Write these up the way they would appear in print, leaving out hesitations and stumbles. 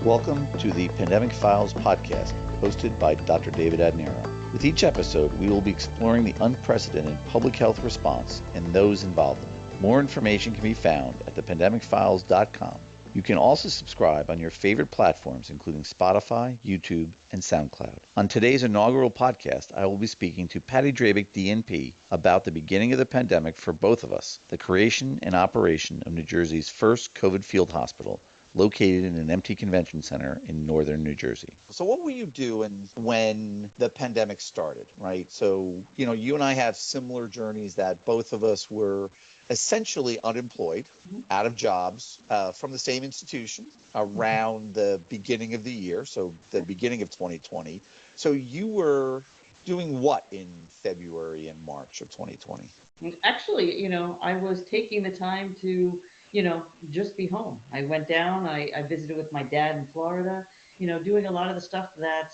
Welcome to the Pandemic Files podcast, hosted by Dr. David Adnero. With each episode, we will be exploring the unprecedented public health response and those involved in it. More information can be found at thepandemicfiles.com. You can also subscribe on your favorite platforms, including Spotify, YouTube, and SoundCloud. On today's inaugural podcast, I will be speaking to Patty Drabick, DNP, about the beginning of the pandemic for both of us, the creation and operation of New Jersey's first COVID field hospital, located in an empty convention center in northern New Jersey. So what were you doing when the pandemic started, right? So, you and I have similar journeys that both of us were essentially unemployed, out of jobs, from the same institution around the beginning of the year, so the beginning of 2020. So you were doing what in February and March of 2020? Actually, I was taking the time to, just be home. I went down, I visited with my dad in Florida, doing a lot of the stuff that,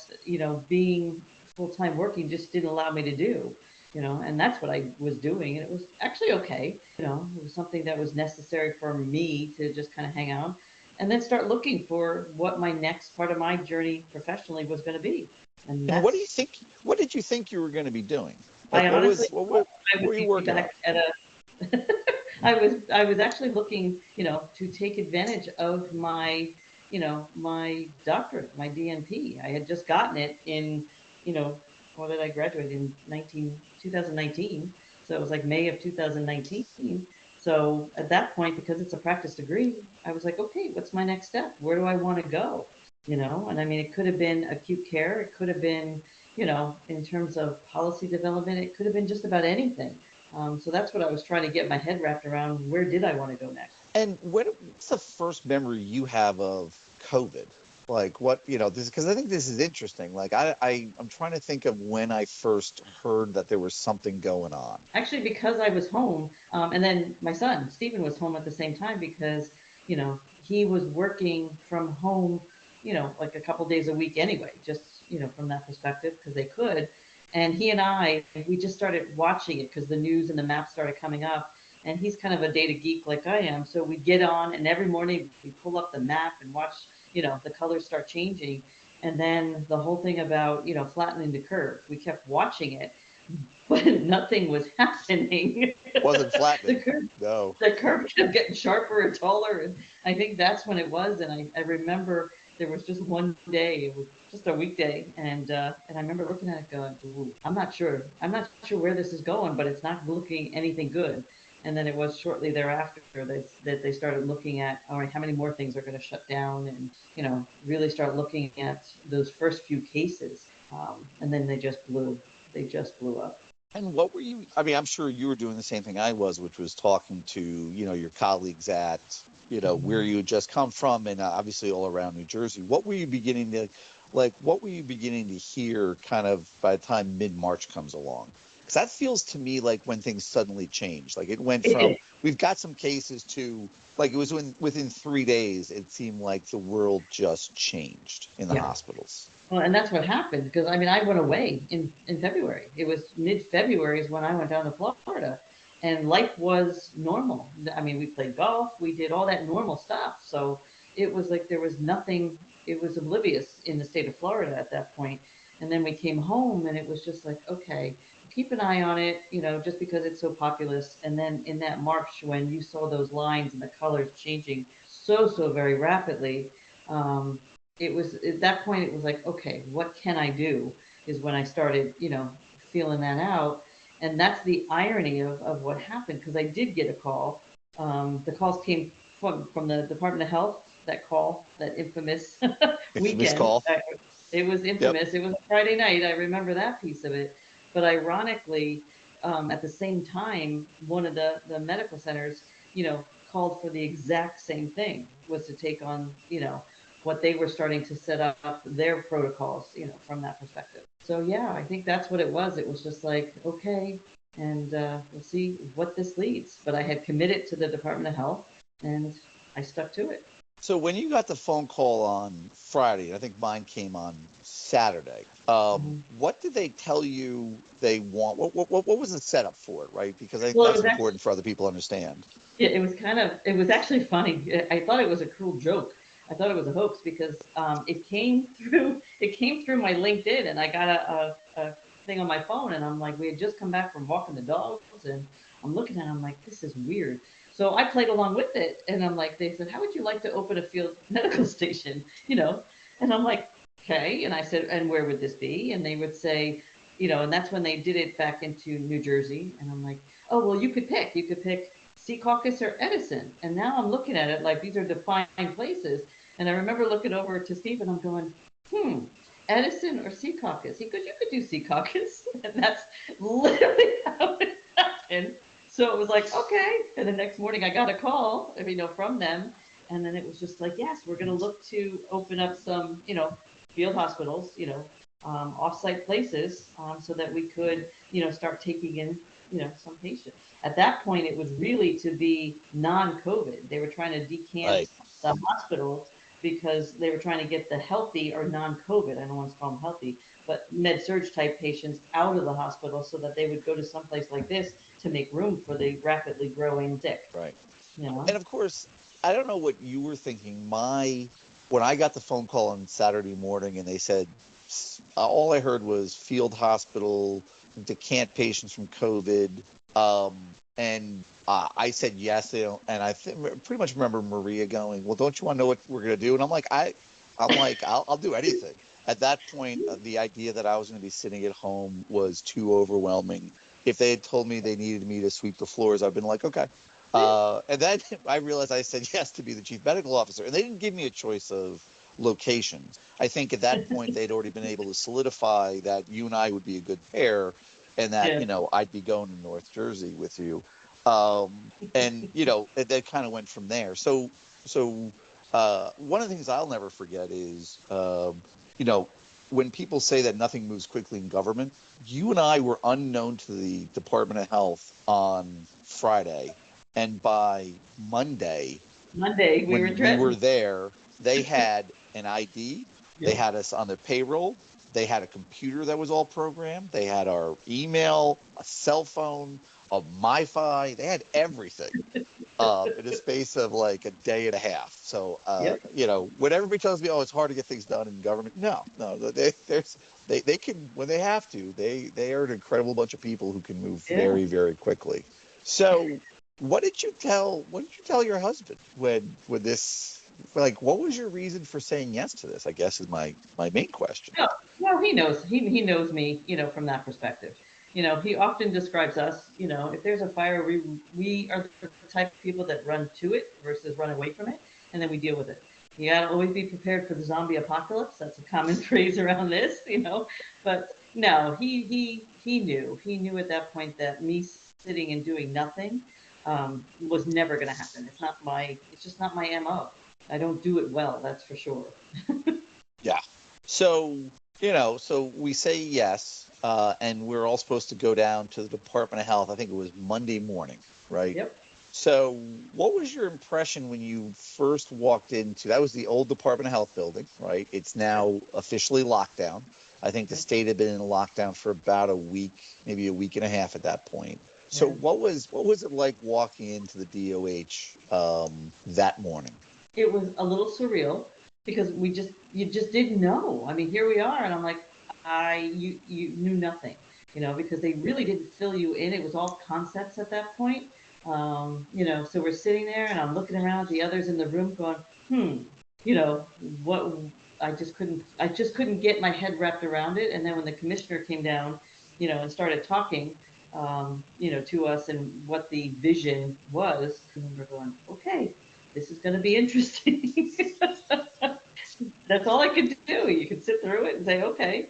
being full-time working just didn't allow me to do, and that's what I was doing. And it was actually okay. It was something that was necessary for me to just kind of hang out and then start looking for what my next part of my journey professionally was going to be. And And what do you think? What did you think you were going to be doing? Like, I honestly what I were would you be working on? back at a I was actually looking, to take advantage of my, my doctorate, my DNP. I had just gotten it in, you know, when did I graduate in 2019? So it was like May of 2019. So at that point, because it's a practice degree, I was like, okay, what's my next step? Where do I want to go? And I mean, it could have been acute care. It could have been, in terms of policy development, it could have been just about anything. So that's what I was trying to get my head wrapped around. Where did I want to go next? And what's the first memory you have of COVID? Like what, this, because I think this is interesting. Like I'm trying to think of when I first heard that there was something going on. Actually, because I was home, and then my son Stephen was home at the same time because he was working from home, like a couple days a week anyway, just from that perspective because they could. And he and we just started watching it because the news and the maps started coming up. And he's kind of a data geek like I am, so we get on, and every morning we pull up the map and watch, the colors start changing. And then the whole thing about flattening the curve, we kept watching it, but nothing was happening. Wasn't the flattening. curve, No. the curve kept getting sharper and taller, and I think that's when it was. And I remember there was just one day, it was just a weekday, and I remember looking at it going, ooh, I'm not sure where this is going, but it's not looking anything good. And then it was shortly thereafter that they started looking at, all right, how many more things are going to shut down, and really start looking at those first few cases, and then they just blew up. And what were you, I mean, I'm sure you were doing the same thing I was, which was talking to, your colleagues at, where you had just come from and obviously all around New Jersey. What were you beginning to hear kind of by the time mid-March comes along? Because that feels to me like when things suddenly changed. Like it went It from, did. we've got some cases to, like it was within 3 days, it seemed like the world just changed in the Yeah. hospitals. Well, and that's what happened because I mean I went away in February. It was mid-February is when I went down to Florida, and life was normal. I mean, we played golf, we did all that normal stuff. So it was like there was nothing. It was oblivious in the state of Florida at that point. And then we came home, and it was just like, okay, keep an eye on it, just because it's so populous. And then in that March, when you saw those lines and the colors changing so very rapidly. Um, it was at that point it was like, okay, what can I do, is when I started feeling that out. And that's the irony of what happened, because I did get a call. The calls came from the Department of Health. That call, that infamous Infamous weekend, call. it was Yep. infamous. It was a Friday night. I remember that piece of it. But ironically, at the same time, one of the medical centers called for the exact same thing, was to take on what they were starting to set up their protocols, from that perspective. So yeah, I think that's what it was. It was just like, okay, and we'll see what this leads. But I had committed to the Department of Health, and I stuck to it. So when you got the phone call on Friday, I think mine came on Saturday. Mhm. What did they tell you they want? What was the setup for it, right? Because I think Well, it that's was important for other people to understand. it was actually funny. I thought it was a cruel joke. I thought it was a hoax because it came through my LinkedIn, and I got a thing on my phone, and I'm like, we had just come back from walking the dogs, and I'm looking at it, I'm like, this is weird. So I played along with it, and I'm like, they said, how would you like to open a field medical station? And I'm like, okay. And I said, and where would this be? And they would say, and that's when they did it back into New Jersey. And I'm like, oh, well, you could pick. You could pick Secaucus or Edison. And now I'm looking at it like these are defined places. And I remember looking over to Steve, and I'm going, Edison or Secaucus? He goes, you could do Secaucus. And that's literally how it happened. So it was like, okay. And the next morning I got a call, from them. And then it was just like, yes, we're going to look to open up some, field hospitals, off-site places, so that we could, start taking in, some patients. At that point, it was really to be non-COVID. They were trying to decant the hospitals because they were trying to get the healthy or non-COVID, I don't want to call them healthy, but med-surg type patients out of the hospital so that they would go to someplace like this to make room for the rapidly growing sick. Right. And of course, I don't know what you were thinking. When I got the phone call on Saturday morning and they said, all I heard was field hospital, decant patients from COVID. And I said yes. And I pretty much remember Maria going, well, don't you want to know what we're going to do? And I'm like, I'll do anything. At that point, the idea that I was going to be sitting at home was too overwhelming. If they had told me they needed me to sweep the floors, I'd been like, okay. And then I realized I said yes to be the chief medical officer. And they didn't give me a choice of locations. I think at that point they'd already been able to solidify that you and I would be a good pair and that, I'd be going to North Jersey with you. And that kind of went from there. So one of the things I'll never forget is, when people say that nothing moves quickly in government, you and I were unknown to the Department of Health on Friday. And by Monday, when we were there, they had an ID. They had us on their payroll. They had a computer that was all programmed. They had our email, a cell phone, a MiFi. They had everything in the space of like a day and a half. So, when everybody tells me, oh, it's hard to get things done in government. No, they can, when they have to, they are an incredible bunch of people who can move very, very quickly. So what did you tell your husband when this, like, what was your reason for saying yes to this, I guess, is my main question. No, he knows. He knows me, from that perspective. He often describes us, if there's a fire, we are the type of people that run to it versus run away from it, and then we deal with it. You gotta always be prepared for the zombie apocalypse. That's a common phrase around this, But no, he knew. He knew at that point that me sitting and doing nothing was never going to happen. It's just not my MO. I don't do it well, that's for sure. Yeah. So, so we say yes, and we're all supposed to go down to the Department of Health. I think it was Monday morning, right? Yep. So what was your impression when you first walked into, that was the old Department of Health building, right? It's now officially locked down. I think the state had been in lockdown for about a week, maybe a week and a half at that point. So what was it like walking into the DOH that morning? It was a little surreal because you just didn't know. I mean, here we are, and I'm like, you knew nothing, because they really didn't fill you in. It was all concepts at that point, So we're sitting there, and I'm looking around at the others in the room, going, what? I just couldn't get my head wrapped around it. And then when the commissioner came down, and started talking, to us and what the vision was, and we're going, okay, this is going to be interesting. That's all I could do. You could sit through it and say, okay.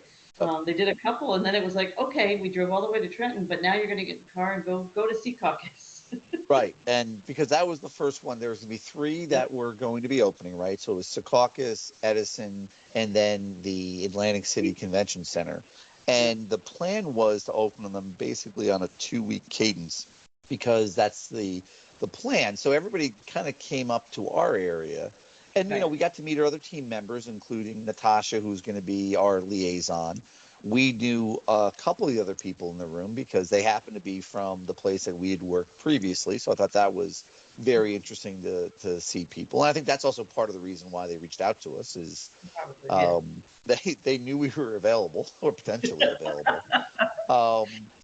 They did a couple, and then it was like, okay, we drove all the way to Trenton, but now you're going to get in the car and go to Secaucus. Right, and because that was the first one, there was going to be three that were going to be opening, right? So it was Secaucus, Edison, and then the Atlantic City Convention Center. And the plan was to open them basically on a 2-week cadence because that's the plan. So everybody kind of came up to our area. And, we got to meet our other team members, including Natasha, who's going to be our liaison. We knew a couple of the other people in the room because they happened to be from the place that we had worked previously. So I thought that was very interesting to see people. And I think that's also part of the reason why they reached out to us is Probably, yeah. they knew we were available or potentially available.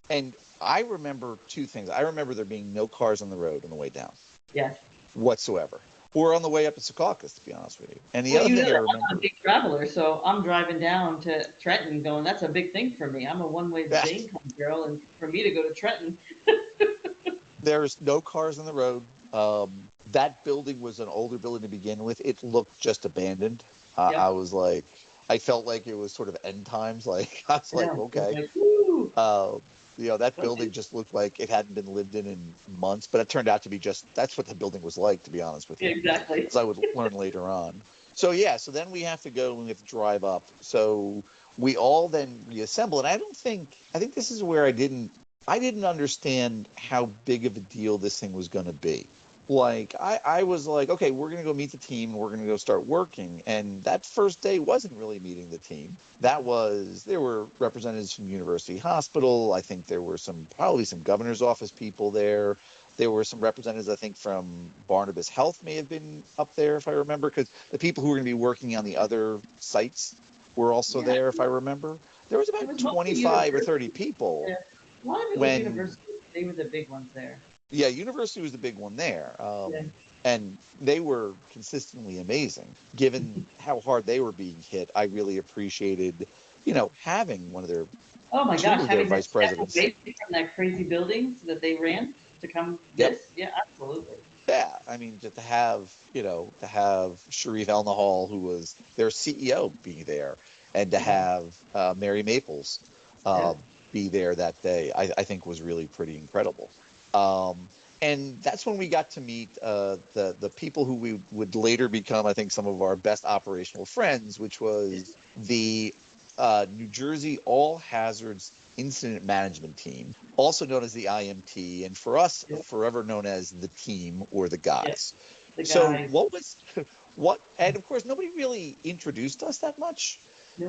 And I remember two things. I remember there being no cars on the road on the way down Yes. whatsoever, or on the way up to Secaucus, to be honest with you. And the Well, other you know thing I that remember, I'm a big traveler, so I'm driving down to Trenton going, that's a big thing for me. I'm a one-way to Dane County girl, and for me to go to Trenton, there's no cars on the road. That building was an older building to begin with. It looked just abandoned. I yep, was like, I felt like it was sort of end times. Like I was I like, know. It was okay. like, woo! Uh, that But building just looked like it hadn't been lived in months, but it turned out to be just that's what the building was like, to be honest with you, exactly. as I would learn later on. So yeah, so then we have to go and we have to drive up. So we all then reassemble, and I think this is where I didn't understand how big of a deal this thing was going to be. Like I was like, okay, we're gonna go meet the team and we're gonna go start working. And that first day wasn't really meeting the team. There were representatives from University Hospital. I think there were probably some governor's office people there. There were some representatives, I think, from Barnabas Health may have been up there, if I remember, because the people who were going to be working on the other sites were also Yeah, there, if I remember. There was it about was mostly 25 or 30 university. people Yeah. A lot of it was when university. They were the big ones there. yeah, University was the big one there. Yeah. And they were consistently amazing. Given how hard they were being hit, I really appreciated, having Oh my two gosh, of their having that vice step presidents. away from that crazy buildings that they ran to come Yep. this, yeah, absolutely. Yeah. I mean, just to have Sharif El Nahal, who was their CEO, be there, and to Yeah, have Mary Maples yeah. uh, be there that day, I think was really pretty incredible. Um, and that's when we got to meet the people who we would later become, I think, some of our best operational friends, which was the New Jersey All Hazards Incident Management Team, also known as the IMT, and for us, Yeah, forever known as the team or the yeah. guys. The So guys. what was what? And of course, nobody really introduced us that much. Yeah.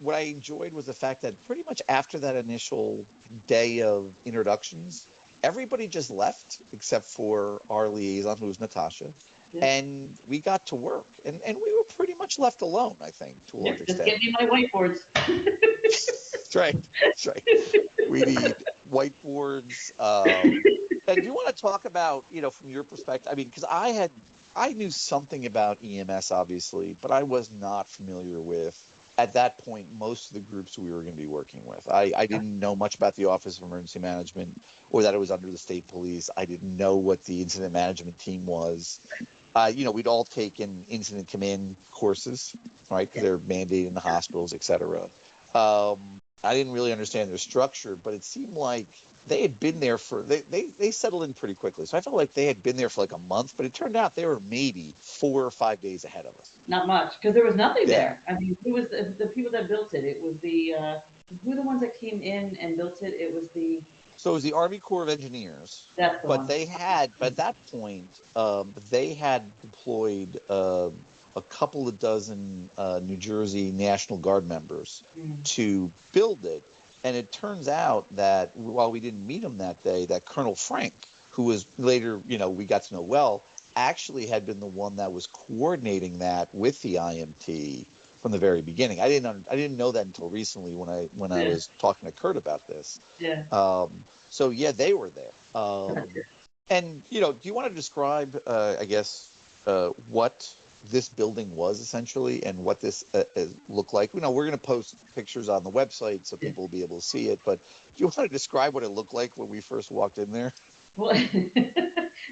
What I enjoyed was the fact that pretty much after that initial day of introductions, everybody just left except for our liaison, who was Natasha, Yeah. and we got to work, and we were pretty much left alone, I think, to a large Yep. Just extent. get me my whiteboards. That's right. That's right. We need whiteboards. And do you want to talk about, from your perspective? I mean, because I knew something about EMS, obviously, but I was not familiar with, at that point, most of the groups we were going to be working with. I didn't know much about the Office of Emergency Management or that it was under the state police. I didn't know what the incident management team was. We'd all taken incident command courses, right? Because Yeah. they're mandated in the hospitals, et cetera. I didn't really understand their structure, but it seemed like they had been there they settled in pretty quickly. So I felt like they had been there for like a month, but it turned out they were maybe 4 or 5 days ahead of us. Not much, because there was nothing Yeah. there. I mean, who was the people that built it? It was who the ones that came in and built it? It was So it was the Army Corps of Engineers, that's the but one. at that point, they had deployed a couple of dozen New Jersey National Guard members Mm. to build it. And it turns out that while we didn't meet him that day, that Colonel Frank, who was later, we got to know well, actually had been the one that was coordinating that with the IMT from the very beginning. I didn't know that until recently when I Yeah. was talking to Kurt about this. Yeah. So yeah, they were there. And do you want to describe, I guess, what this building was essentially, and what this looked like? We're going to post pictures on the website so Yeah. people will be able to see it. But do you want to describe what it looked like when we first walked in there? Well,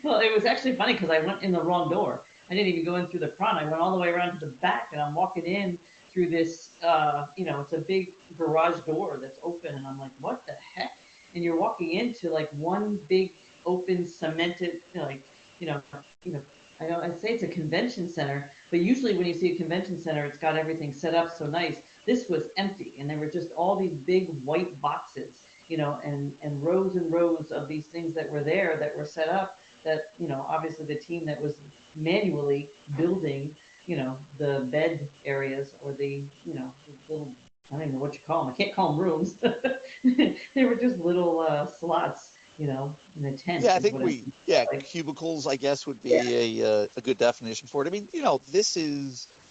well, it was actually funny because I went in the wrong door. I didn't even go in through the front. I went all the way around to the back, and I'm walking in through this. It's a big garage door that's open, and I'm like, what the heck? And you're walking into like one big open cemented, you know, you know. I say it's a convention center, but usually when you see a convention center, it's got everything set up so nice. This was empty, and there were just all these big white boxes, and rows of these things that were there that were set up that, obviously the team that was manually building, the bed areas or the little I don't even know what you call them. I can't call them rooms. They were just little slots, in a tent Yeah, I is think what it like. cubicles, I guess, would Yeah. be a good definition for it. I mean,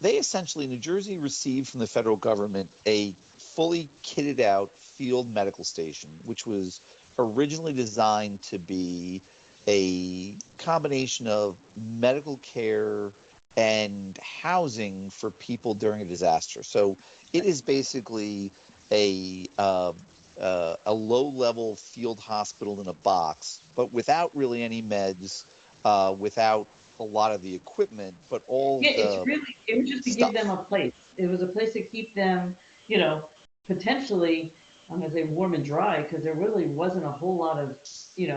they essentially, New Jersey received from the federal government a fully kitted out field medical station, which was originally designed to be a combination of medical care and housing for people during a disaster. So it is basically a a low-level field hospital in a box, but without really any meds, without a lot of the equipment, but all Yeah, the it was just to give them stuff. a place. It was a place to keep them, you know, potentially, I'm going to say warm and dry because there really wasn't a whole lot of,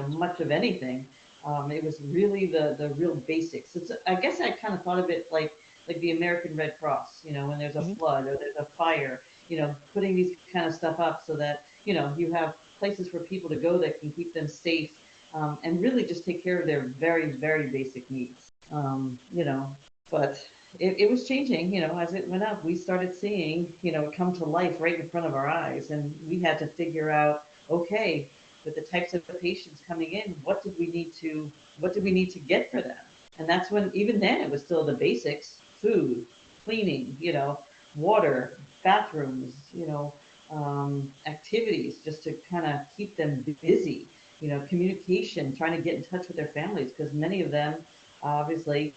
much of anything. It was really the real basics. I guess I kind of thought of it like the American Red Cross, when there's a Mhm. flood or there's a fire, putting these kind of stuff up so that, you have places for people to go that can keep them safe, and really just take care of their very, very basic needs. But it was changing, as it went up. We started seeing, it come to life right in front of our eyes, and we had to figure out, okay, with the types of patients coming in, what did we need to get for them? And that's when, even then, it was still the basics: food, cleaning, water, bathrooms, activities, just to kind of keep them busy. Communication, trying to get in touch with their families, because many of them obviously,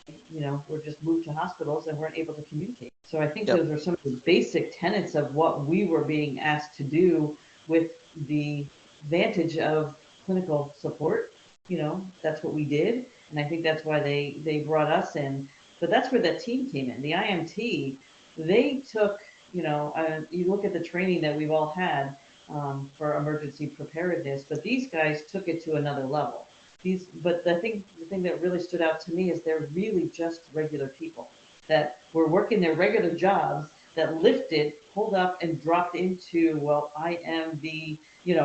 were just moved to hospitals and weren't able to communicate. So I think Yep. those are some of the basic tenets of what we were being asked to do with the advantage of clinical support. That's what we did. And I think that's why they brought us in. But that's where that team came in. The IMT, they took, you look at the training that we've all had, for emergency preparedness, but these guys took it to another level. But the thing that really stood out to me is they're really just regular people that were working their regular jobs, that lifted, pulled up, and dropped into, well, I am the,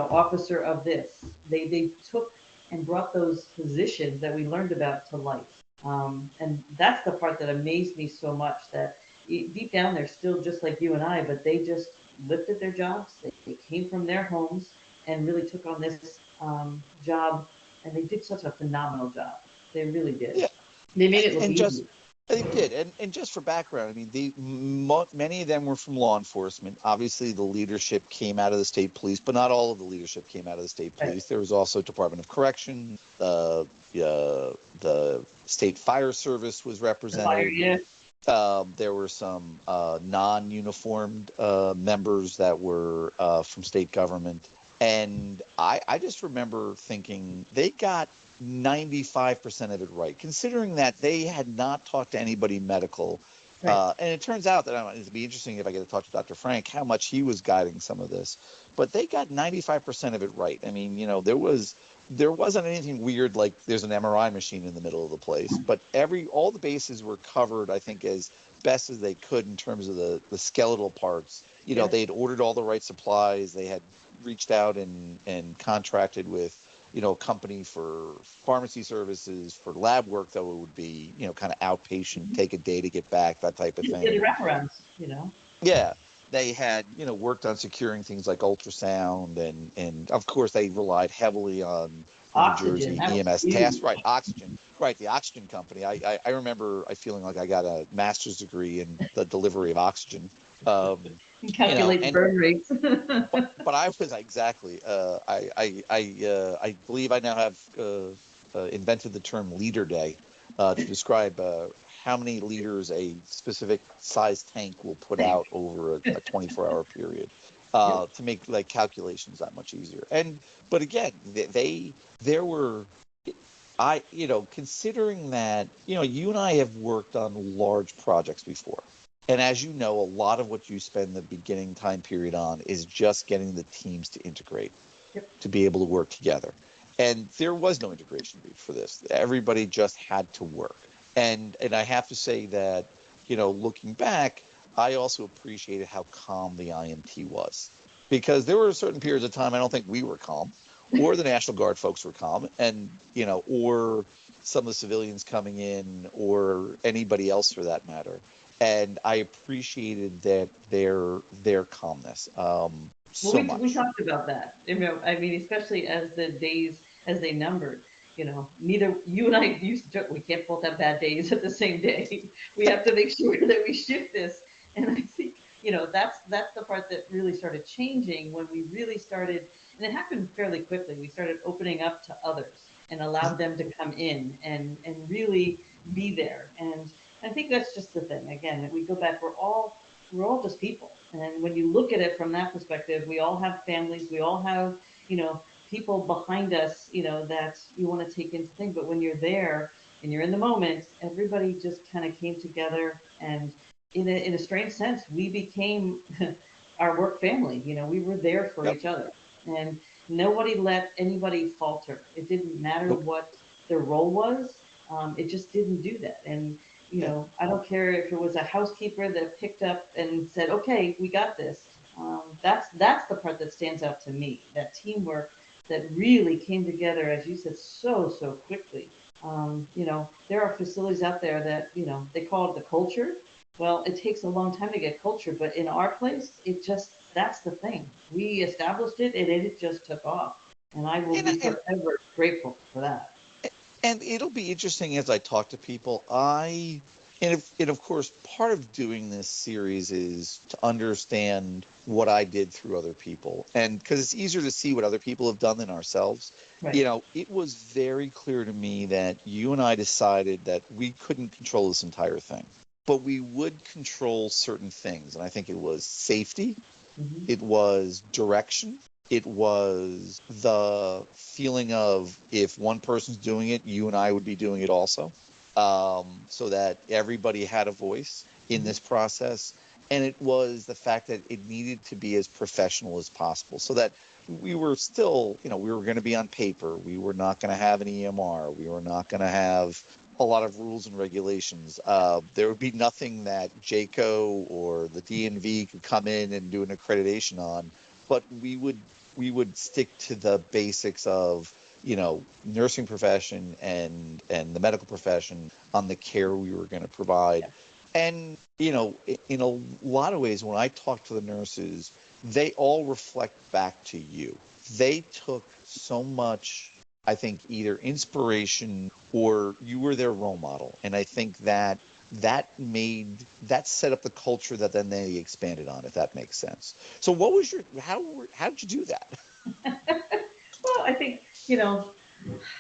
officer of this. They took and brought those positions that we learned about to life. And that's the part that amazed me so much, that deep down they're still just like you and I, but they just lifted their jobs. They came from their homes and really took on this, job, and they did such a phenomenal job. They really did. Yeah, They made and it look and just easy. they did, and just for background, I mean, many of them were from law enforcement. Obviously, the leadership came out of the state police, but not all of the leadership came out of the state Right. police. There was also Department of Correction, the state fire service was The fire, represented. yeah. There were some non-uniformed members that were from state government. And I just remember thinking they got 95% of it right, considering that they had not talked to anybody medical. Right. And it turns out that it'd be interesting if I get to talk to Dr. Frank how much he was guiding some of this. But they got 95% of it right. I mean, there wasn't anything weird like there's an MRI machine in the middle of the place, but all the bases were covered, I think, as best as they could in terms of the skeletal parts. Yeah. They had ordered all the right supplies. They had reached out and contracted with a company for pharmacy services, for lab work, though it would be kind of outpatient, Mhm. take a day to get back, that type of Yeah, thing. the wraparounds. Yeah, they had worked on securing things like ultrasound, and of course they relied heavily on the New Oxygen, Jersey that was EMS task. huge. Right, oxygen. Right, the oxygen company. I remember I feeling like I got a master's degree in the delivery of oxygen. Um, And you know, calculate the and burn rates. but I was exactly. I believe I now have invented the term leader day to describe how many liters a specific size tank will put out over a 24-hour period, Yep. to make like calculations that much easier. But again, there were. Considering that, you and I have worked on large projects before. And as you know, a lot of what you spend the beginning time period on is just getting the teams to integrate, Yep. to be able to work together. And there was no integration for this. Everybody just had to work. And I have to say that, looking back, I also appreciated how calm the IMT was. Because there were certain periods of time I don't think we were calm, or the National Guard folks were calm, and or some of the civilians coming in, or anybody else for that matter. and I appreciated their calmness Well, so we much. talked about that. You know, I mean, especially as the days as they numbered. You know, neither you and I used to joke we can't both have bad days at the same day. We have to make sure that we shift this. And I think that's the part that really started changing when we really started, and it happened fairly quickly. We started opening up to others and allowed them to come in and really be there. And I think that's just the thing. Again, we go back. We're all just people. And when you look at it from that perspective, we all have families, we all have, people behind us, that you want to take into thing. But when you're there and you're in the moment, everybody just kind of came together, and in a strange sense, we became our work family. We were there for Yep. each other, and nobody let anybody falter. It didn't matter Nope. what their role was. It just didn't do that. And Yeah. I don't care if it was a housekeeper that picked up and said, "Okay, we got this." That's the part that stands out to me. That teamwork that really came together, as you said, so quickly. There are facilities out there that they call it the culture. Well, it takes a long time to get culture, but in our place, that's the thing. We established it, and it just took off. And I will And be and forever grateful for that. and it'll be interesting as I talk to people. And of course, part of doing this series is to understand what I did through other people, and because it's easier to see what other people have done than ourselves. Right. It was very clear to me that you and I decided that we couldn't control this entire thing, but we would control certain things, and I think it was safety. Hmm. It was direction. It was the feeling of if one person's doing it, you and I would be doing it also, so that everybody had a voice in Hmm. this process. And it was the fact that it needed to be as professional as possible so that we were still, we were going to be on paper. We were not going to have an EMR. We were not going to have a lot of rules and regulations. There would be nothing that JACO or the DNV could come in and do an accreditation on, but we would stick to the basics of nursing profession and the medical profession on the care we were going to provide. And in a lot of ways, when I talk to the nurses, they all reflect back to you. They took so much, I think, either inspiration or you were their role model. And I think that set up the culture that then they expanded on, if that makes sense. So what was how did you do that? Well, I think,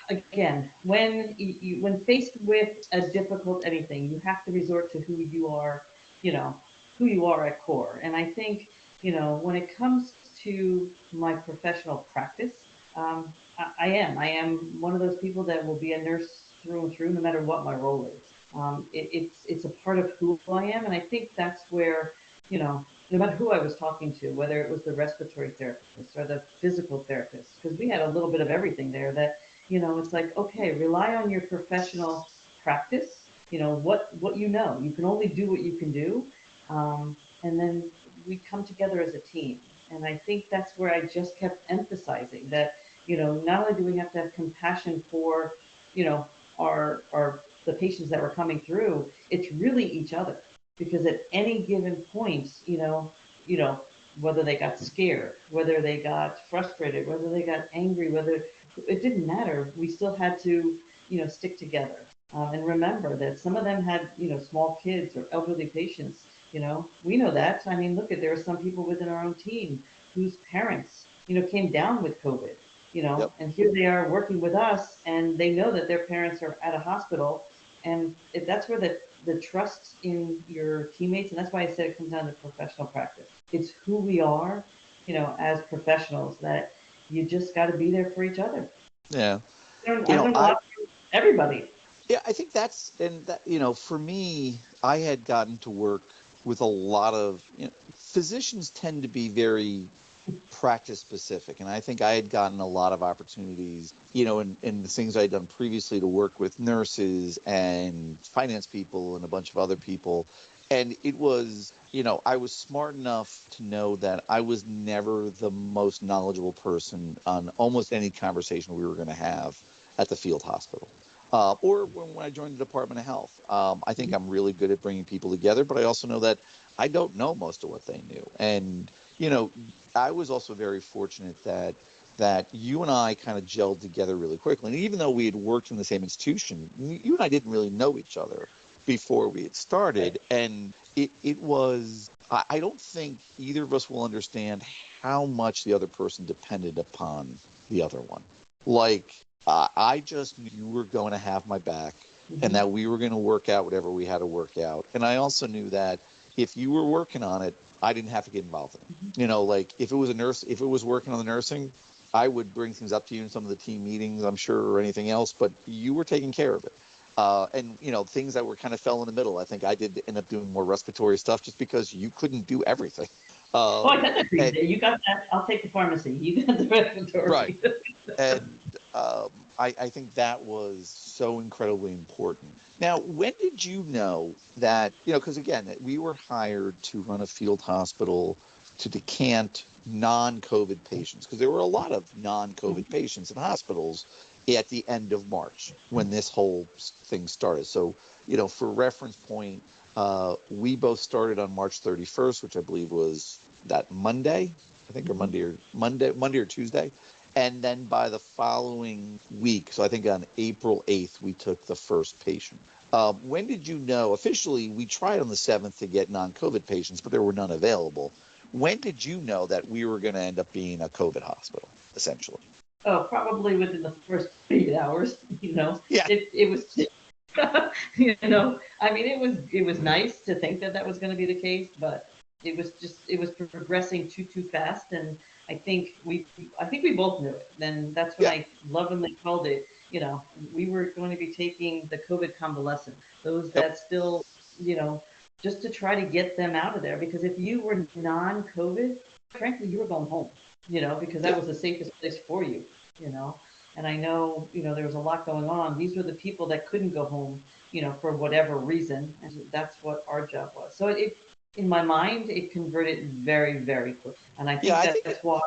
again, when faced with a difficult anything, you have to resort to you know, who you are at core. And I think, when it comes to my professional practice, I am one of those people that will be a nurse through and through, no matter what my role is. It's a part of who I am, and I think that's where, no matter who I was talking to, whether it was the respiratory therapist or the physical therapist, because we had a little bit of everything there. That it's like, okay, rely on your professional practice. What you can only do what you can do, and then we come together as a team. And I think that's where I just kept emphasizing that not only do we have to have compassion for, you know, our the patients that were coming through, it's really each other. Because at any given point, you know, whether they got scared, whether they got frustrated, whether they got angry, whether it didn't matter, we still had to, stick together. And remember that some of them had, small kids or elderly patients. We know that. I mean, look at there are some people within our own team whose parents, came down with COVID, Yep. and here they are working with us, and they know that their parents are at a hospital, and if that's where the trust in your teammates, and that's why I said it comes down to professional practice. It's who we are, as professionals, that you just got to be there for each other. Yeah. I learned a I lot from everybody. Yeah, I think that's and that for me, I had gotten to work with a lot of physicians tend to be very practice specific, and I think I had gotten a lot of opportunities, in the things I'd done previously to work with nurses and finance people and a bunch of other people. And it was, I was smart enough to know that I was never the most knowledgeable person on almost any conversation we were going to have at the field hospital. or when I joined the Department of Health. I think I'm really good at bringing people together, but I also know that I don't know most of what they knew. And, you know, I was also very fortunate that you and I kind of gelled together really quickly. And even though we had worked in the same institution, you and I didn't really know each other before we had Right. started. And it was, I don't think either of us will understand how much the other person depended upon the other one. Like, I just knew you were going to have my back and Hmm. that we were going to work out whatever we had to work out. And I also knew that if you were working on it, I didn't have to get involved in it. You know, like if it was a nurse, if it was working on the nursing, I would bring things up to you in some of the team meetings, I'm sure, or anything else, but you were taking care of it. And you know, things that were kind of fell in the middle. I think I did end up doing more respiratory stuff just because you couldn't do everything. Oh, I got that for you. And You got that. I'll take the pharmacy. You got the right. respiratory. And I think that was so incredibly important. Now, when did you know that, you know, because again, we were hired to run a field hospital to decant non-COVID patients, because there were a lot of non-COVID patients in hospitals at the end of March when this whole thing started. So, you know, for reference point, we both started on March 31st, which I believe was that Monday, I think, or Monday or Tuesday. And then by the following week, so I think on April 8th, we took the first patient. When did you know? Officially, we tried on the 7th to get non-COVID patients, but there were none available. When did you know that we were going to end up being a COVID hospital, essentially? Oh, probably within the first 8 hours. Yeah, It was, I mean, it was nice to think that that was going to be the case, but it was progressing too fast, and I think we both knew it. Then that's when yeah, I lovingly called it. We were going to be taking the COVID convalescent, those yep, that still, you know, just to try to get them out of there. Because if you were non-COVID, frankly, you were going home. Because that yeah. was the safest place for you. You know, and I know, there was a lot going on. These were the people that couldn't go home, for whatever reason, and that's what our job was. So in my mind, it converted very, very quick, and I Yeah, think I think that's why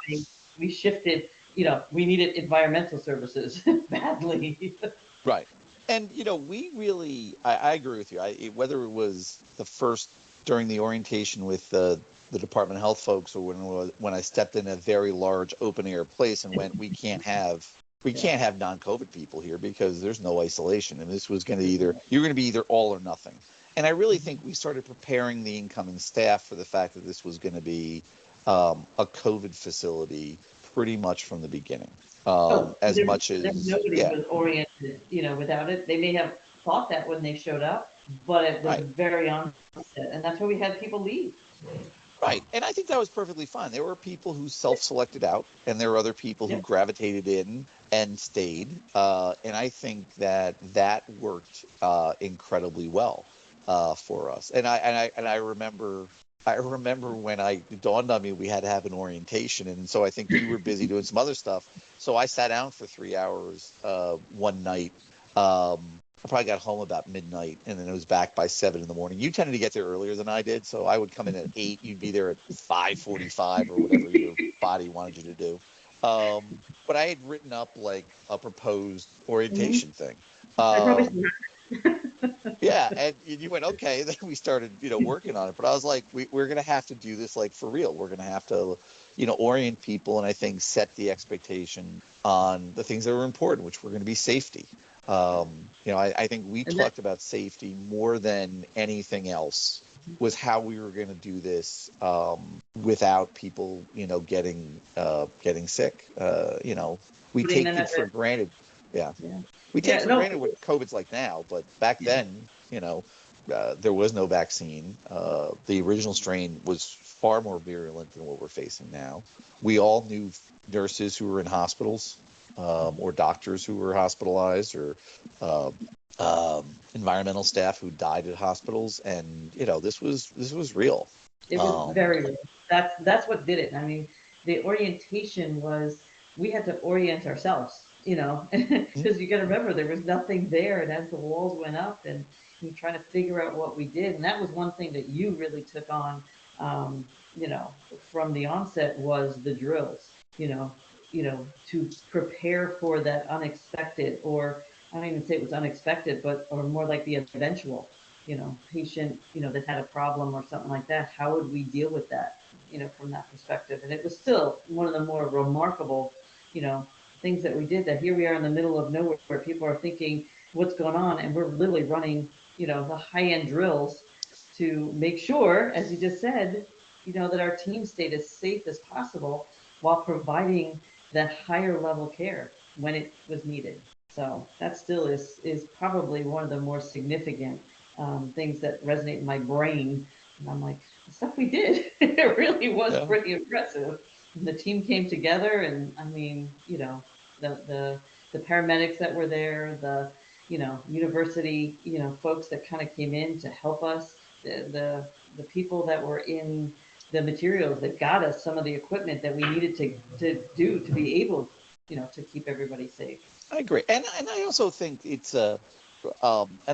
we shifted. We needed environmental services badly. right. And we really, I agree with you. Whether it was the first during the orientation with the Department of Health folks, or when I stepped in a very large open air place and went, we Yeah. can't have non-COVID people here because there's no isolation, and this was going to you're going to be either all or nothing. And I really think we started preparing the incoming staff for the fact that this was going to be a COVID facility pretty much from the beginning. Oh, As much as nobody yeah, was oriented, without it. They may have thought that when they showed up, but at the right. very onset, and that's why we had people leave. Right. And I think that was perfectly fine. There were people who self-selected out, and there were other people who Yeah. gravitated in and stayed. And I think that worked incredibly well for us. And I remember. I remember when it dawned on me we had to have an orientation, and so I think you were busy doing some other stuff. So I sat down for 3 hours one night. I probably got home about midnight, and then it was back by 7 in the morning. You tended to get there earlier than I did, so I would come in at 8. You'd be there at 5:45 or whatever your body wanted you to do. But I had written up like a proposed Mhm. orientation thing. I probably Um, still yeah, and you went okay. Then we started, working on it. But I was like, we're gonna have to do this like for real. We're gonna have to, orient people, and I think set the expectation on the things that were important, which were going to be safety. I think we and that talked about safety more than anything else was how we were going to do this without people, getting sick. We putting take them it at for risk. granted. Yeah, Yeah. we take Yeah. for No. granted what COVID's like now, but back Yeah. then, there was no vaccine. The original strain was far more virulent than what we're facing now. We all knew nurses who were in hospitals, or doctors who were hospitalized, or uh, environmental staff who died at hospitals, and this was real. It was Um, very real. That's what did it. I mean, the orientation was we had to orient ourselves, mm, because you got to remember there was nothing there, and as the walls went up, and you trying to figure out what we did, and that was one thing that you really took on, um, you know, from the onset was the drills, to prepare for that unexpected, or I don't even say it was unexpected, but or more like the eventual, patient, that had a problem or something like that. How would we deal with that, from that perspective? And it was still one of the more remarkable, you know, things that we did. That here we are in the middle of nowhere, where people are thinking, "What's going on?" And we're literally running, the high-end drills to make sure, as you just said, that our team stayed as safe as possible while providing that higher level care when it was needed. So that still is probably one of the more significant things that resonate in my brain. And I'm like, the stuff we did, it really was Yeah. pretty impressive. And the team came together, and I mean, the the paramedics that were there, the university folks that kind of came in to help us, the people that were in the materials that got us some of the equipment that we needed to do to be able, to keep everybody safe. I agree, and I also think it's and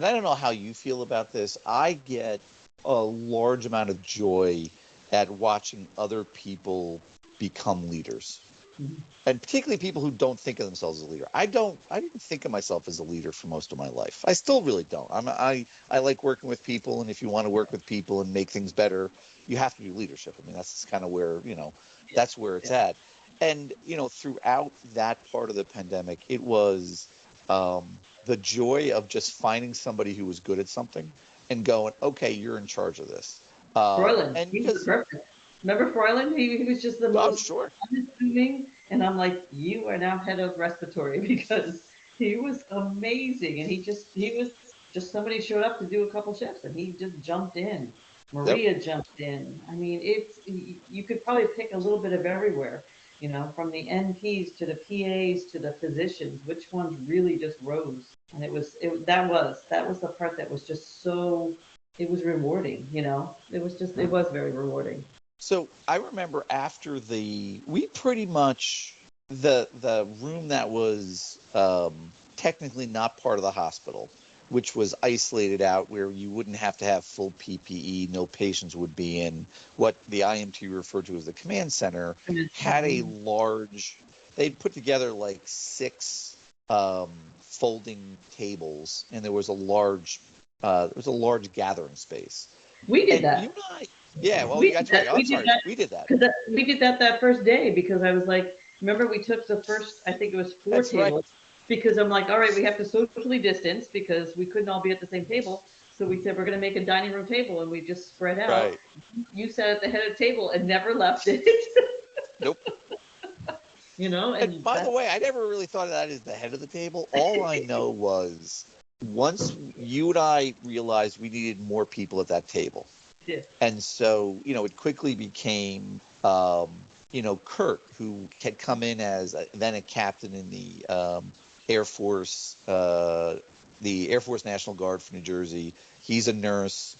I don't know how you feel about this. I get a large amount of joy at watching other people become leaders, Mhm. and particularly people who don't think of themselves as a leader. I don't. I didn't think of myself as a leader for most of my life. I still really don't. I like working with people, and if you want to work with people and make things better, you have to do leadership. I mean, that's kind of where Yeah, that's where it's yeah. at. And throughout that part of the pandemic, it was the joy of just finding somebody who was good at something and going, okay, you're in charge of this. Froylan, And he was because, perfect. Remember Froylan? He was just the oh, most sure, unassuming, and I'm like, you are now head of respiratory because he was amazing, and he was just somebody showed up to do a couple shifts, and he just jumped in. yep. Maria jumped in. I mean, you could probably pick a little bit of everywhere, from the NPs to the PAs to the physicians. Which ones really just rose? And that was the part that was just so, it was rewarding. It was very rewarding. So I remember after we pretty much the room that was technically not part of the hospital, which was isolated out where you wouldn't have to have full PPE, no patients would be in what the IMT referred to as the command center, had a large. They'd put together like six folding tables, and there was a large gathering space. We did And you that. and I, yeah, well, We did that's right. that. Oh, I'm We did sorry. that We did that. because we did that first day because I was like, remember we took the first, I think it was four That's right. tables because I'm like, all right, we have to socially distance because we couldn't all be at the same table. So we said we're going to make a dining room table and we just spread out. Right. You sat at the head of the table and never left it, Nope. And and by the that's way, I never really thought of that as the head of the table. All I know was once you and I realized we needed more people at that table. yeah. And so, it quickly became, Kurt, who had come in as then a captain in Air Force, the Air Force National Guard for New Jersey. He's a nurse.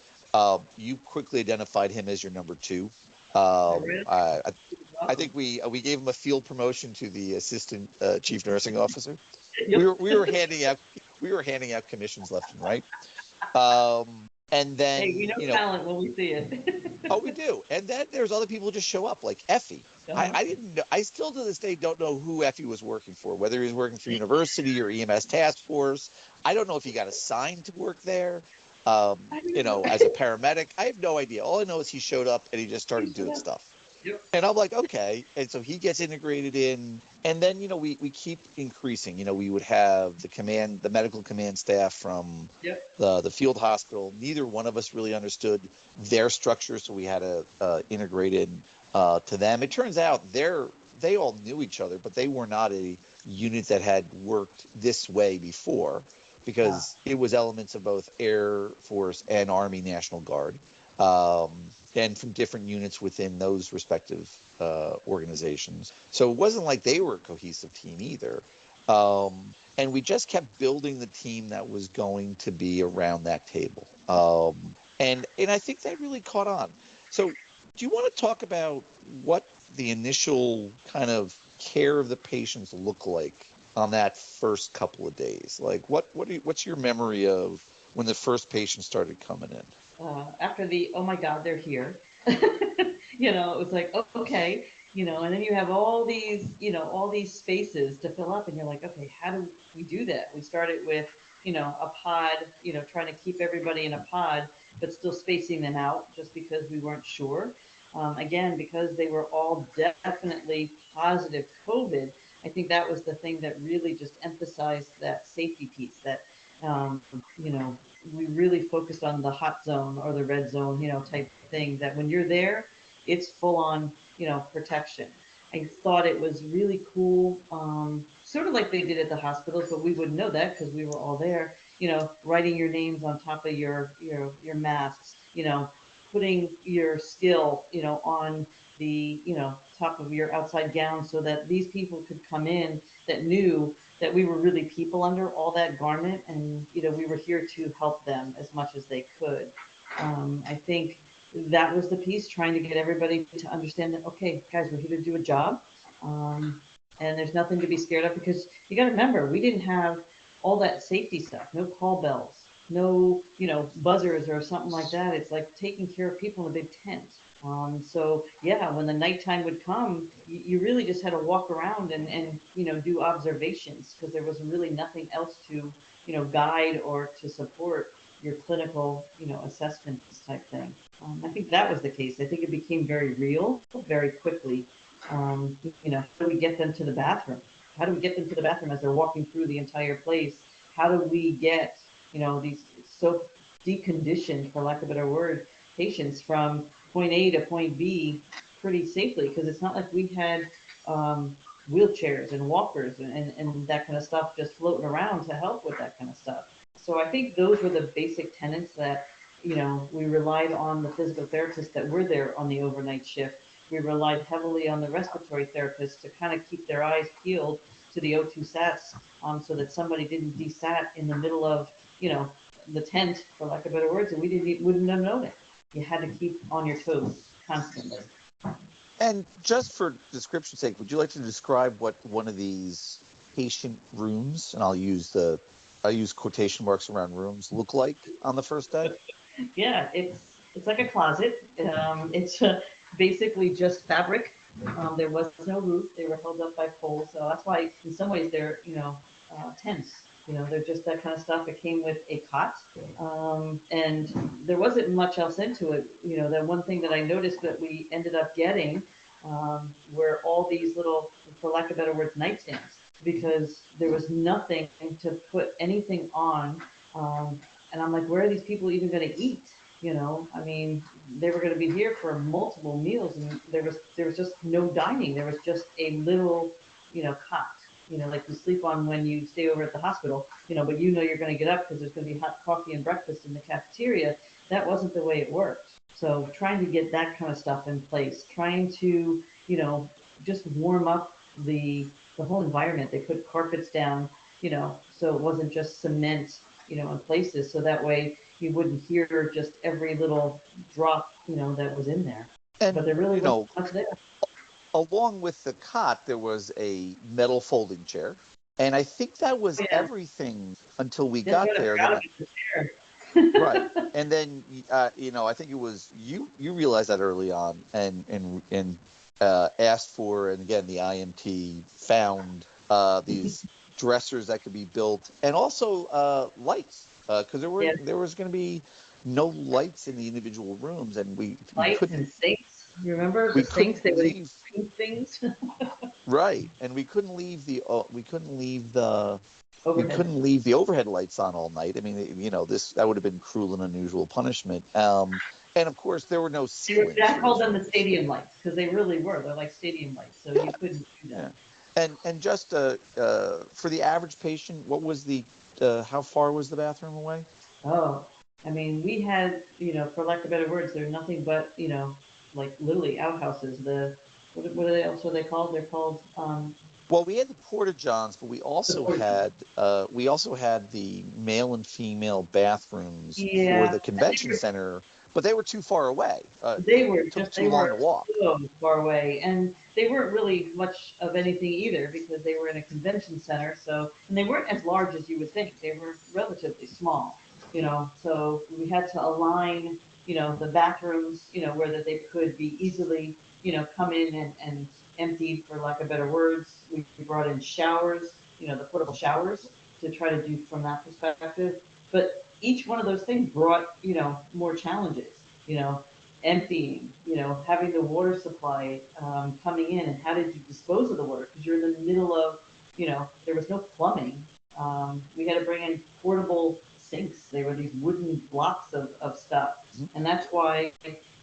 You quickly identified him as your number two. Oh, really? I Awesome. think we gave him a field promotion to the assistant chief nursing officer. We Yep. were we were handing out we were handing out commissions left and right. And Hey, we then, know talent when we see it. oh, we do. And then there's other people who just show up, like Effie. I, Uh-huh. I didn't know. I still to this day don't know who Effie was working for, whether he was working for university or EMS task force. I don't know if he got assigned to work there, I don't know. as a paramedic. I have no idea. All I know is he showed up and he just He started showed doing up. stuff. Yep. And I'm like, okay. And so he gets integrated in. And then, we keep increasing. We would have the medical command staff from Yep. the field hospital. Neither one of us really understood their structure, so we had to integrate in to them. It turns out they all knew each other, but they were not a unit that had worked this way before Wow. because it was elements of both Air Force and Army National Guard. Um, and from different units within those respective organizations. So it wasn't like they were a cohesive team either. And we just kept building the team that was going to be around that table. And I think that really caught on. So do you want to talk about what the initial kind of care of the patients look like on that first couple of days? Like what's your memory of when the first patient started coming in? After the, oh my God, they're here. It was like, oh, okay. And then you have all these spaces to fill up, and you're like, okay, how do we do that? We started with, a pod, trying to keep everybody in a pod, but still spacing them out just because we weren't sure. Again, because they were all definitely positive COVID, I think that was the thing that really just emphasized that safety piece that, um, you know, we really focused on the hot zone or the red zone, type thing that when you're there, it's full on, protection. I thought it was really cool, sort of like they did at the hospitals, but we wouldn't know that because we were all there. Writing your names on top of your masks. Putting your skill, on the top of your outside gown so that these people could come in that knew that we were really people under all that garment, and we were here to help them as much as they could. I think that was the piece, trying to get everybody to understand that, okay, guys, we're here to do a job. Um, and there's nothing to be scared of, because you got to remember, we didn't have all that safety stuff, no call bells, no, buzzers or something like that. It's like taking care of people in a big tent. So yeah, when the nighttime would come, you really just had to walk around and do observations, because there was really nothing else to, guide or to support your clinical, assessments type thing. I think that was the case. I think it became very real very quickly. How do we get them to the bathroom? How do we get them to the bathroom as they're walking through the entire place? How do we get, these so deconditioned, for lack of a better word, patients from point A to point B pretty safely? Because it's not like we had wheelchairs and walkers and that kind of stuff just floating around to help with that kind of stuff. So I think those were the basic tenets that, we relied on the physical therapists that were there on the overnight shift. We relied heavily on the respiratory therapists to kind of keep their eyes peeled to the O2 sats, so that somebody didn't desat in the middle of, the tent, for lack of better words, and wouldn't have known it. You had to keep on your toes constantly. And just for description's sake, would you like to describe what one of these patient rooms, and I'll use quotation marks around rooms, look like on the first day? Yeah, it's like a closet. It's basically just fabric. There was no roof. They were held up by poles. So that's why, in some ways, they're tents. They're just that kind of stuff. It came with a cot, and there wasn't much else into it. The one thing that I noticed that we ended up getting were all these little, for lack of better words, nightstands, because there was nothing to put anything on. And I'm like, where are these people even going to eat? I mean, they were going to be here for multiple meals, and there was just no dining. There was just a little, cot, like you sleep on when you stay over at the hospital, but you're going to get up because there's going to be hot coffee and breakfast in the cafeteria. That wasn't the way it worked. So trying to get that kind of stuff in place, trying to, just warm up the whole environment. They put carpets down, so it wasn't just cement, in places, so that way you wouldn't hear just every little drop, that was in there. And but there really wasn't much there. Along with the cot, there was a metal folding chair, and I think that was everything until we got there. Right, and then I think it was you realized that early on, and asked for, and again the IMT found these dressers that could be built, and also lights, because there was going to be no lights in the individual rooms, and we couldn't. And sinks. You remember the sinks? They would eat things. Right, and we couldn't leave the overhead lights on all night. I mean, that would have been cruel and unusual punishment. And of course, there were no ceilings. I called them the stadium lights, because they really were. They're like stadium lights, so you couldn't do that. Yeah. And just for the average patient, what was how far was the bathroom away? Oh, I mean, we had, for lack of better words, they're nothing but, like literally outhouses. What else are they called? They're called. Well, we had the porta-johns, but we also had the male and female bathrooms for the convention center, but they were too far away. They were too long to walk. So far away, and they weren't really much of anything either, because they were in a convention center. So, and they weren't as large as you would think. They were relatively small, So we had to align, the bathrooms, where that they could be easily, come in and emptied, for lack of better words. We brought in showers, the portable showers, to try to do from that perspective. But each one of those things brought, more challenges, emptying, having the water supply coming in, and how did you dispose of the water? Because you're in the middle of, there was no plumbing. We had to bring in portable sinks. They were these wooden blocks of stuff. And that's why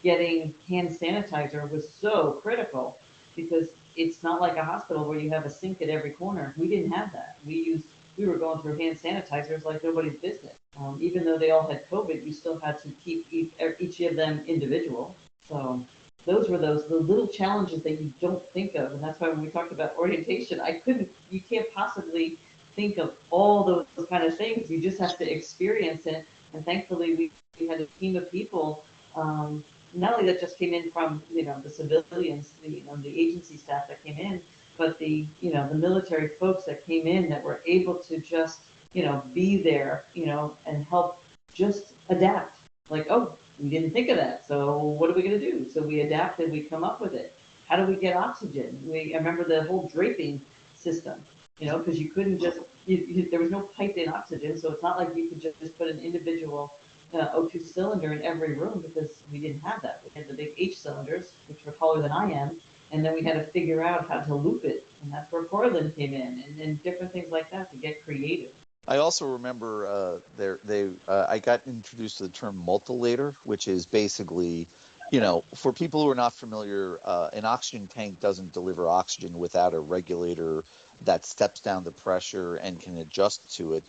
getting hand sanitizer was so critical, because it's not like a hospital where you have a sink at every corner. We didn't have that. We were going through hand sanitizers like nobody's business. Even though they all had COVID, you still had to keep each of them individual. So those were the little challenges that you don't think of. And that's why when we talked about orientation, you can't possibly think of all those kind of things. You just have to experience it. And thankfully, we had a team of people, not only that just came in from, the civilians, the agency staff that came in, but the military folks that came in that were able to just, be there, and help just adapt. Like, oh, we didn't think of that. So what are we going to do? So we adapted, we come up with it. How do we get oxygen? I remember the whole draping system, because you couldn't just, there was no piped in oxygen. So it's not like you could just put an individual O2 cylinder in every room, because we didn't have that. We had the big H cylinders, which were taller than I am. And then we had to figure out how to loop it. And that's where Cortland came in, and different things like that to get creative. I also remember I got introduced to the term multilator, which is basically, for people who are not familiar, an oxygen tank doesn't deliver oxygen without a regulator that steps down the pressure and can adjust to it.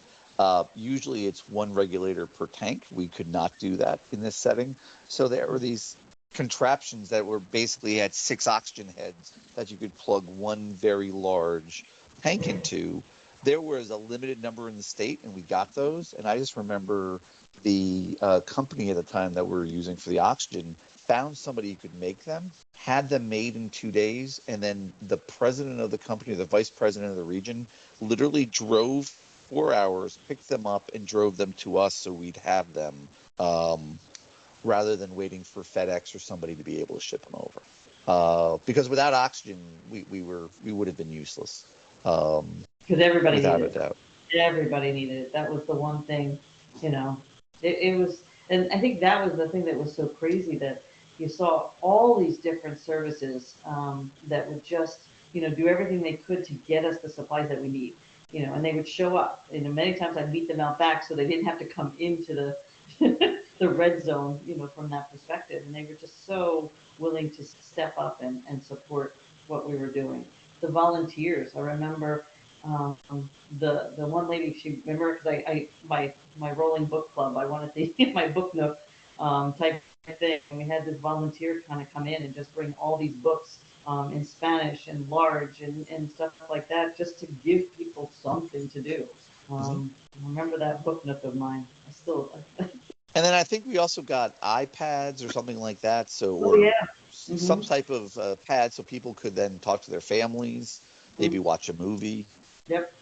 Usually it's one regulator per tank. We could not do that in this setting. So there were these contraptions that were basically had 6 oxygen heads that you could plug one very large tank into. There was a limited number in the state, and we got those. And I just remember the company at the time that we were using for the oxygen found somebody who could make them, had them made in 2 days, and then the president of the company, the vice president of the region, literally drove 4 hours, picked them up, and drove them to us so we'd have them, rather than waiting for FedEx or somebody to be able to ship them over. Because without oxygen, we would have been useless. Because everybody without needed a doubt. it. Everybody needed it. That was the one thing, it was, and I think that was the thing that was so crazy, that you saw all these different services that would just, do everything they could to get us the supplies that we need, and they would show up. Many times I'd meet them out back so they didn't have to come into the the red zone, from that perspective. And they were just so willing to step up and support what we were doing. The volunteers, I remember the one lady, she remember, because my rolling book club, I wanted to get my book nook type thing. And we had this volunteer kind of come in and just bring all these books in Spanish and large and stuff like that, just to give people something to do. I remember that book nook of mine. I still. And then I think we also got iPads or something like that. So, or some type of pad so people could then talk to their families, maybe watch a movie. Yep.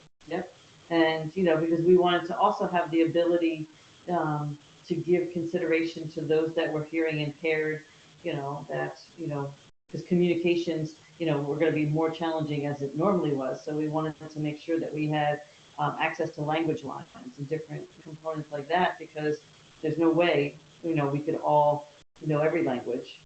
And, because we wanted to also have the ability to give consideration to those that were hearing impaired, because communications, were going to be more challenging as it normally was. So we wanted to make sure that we had access to language lines and different components like that, because there's no way, we could all know every language.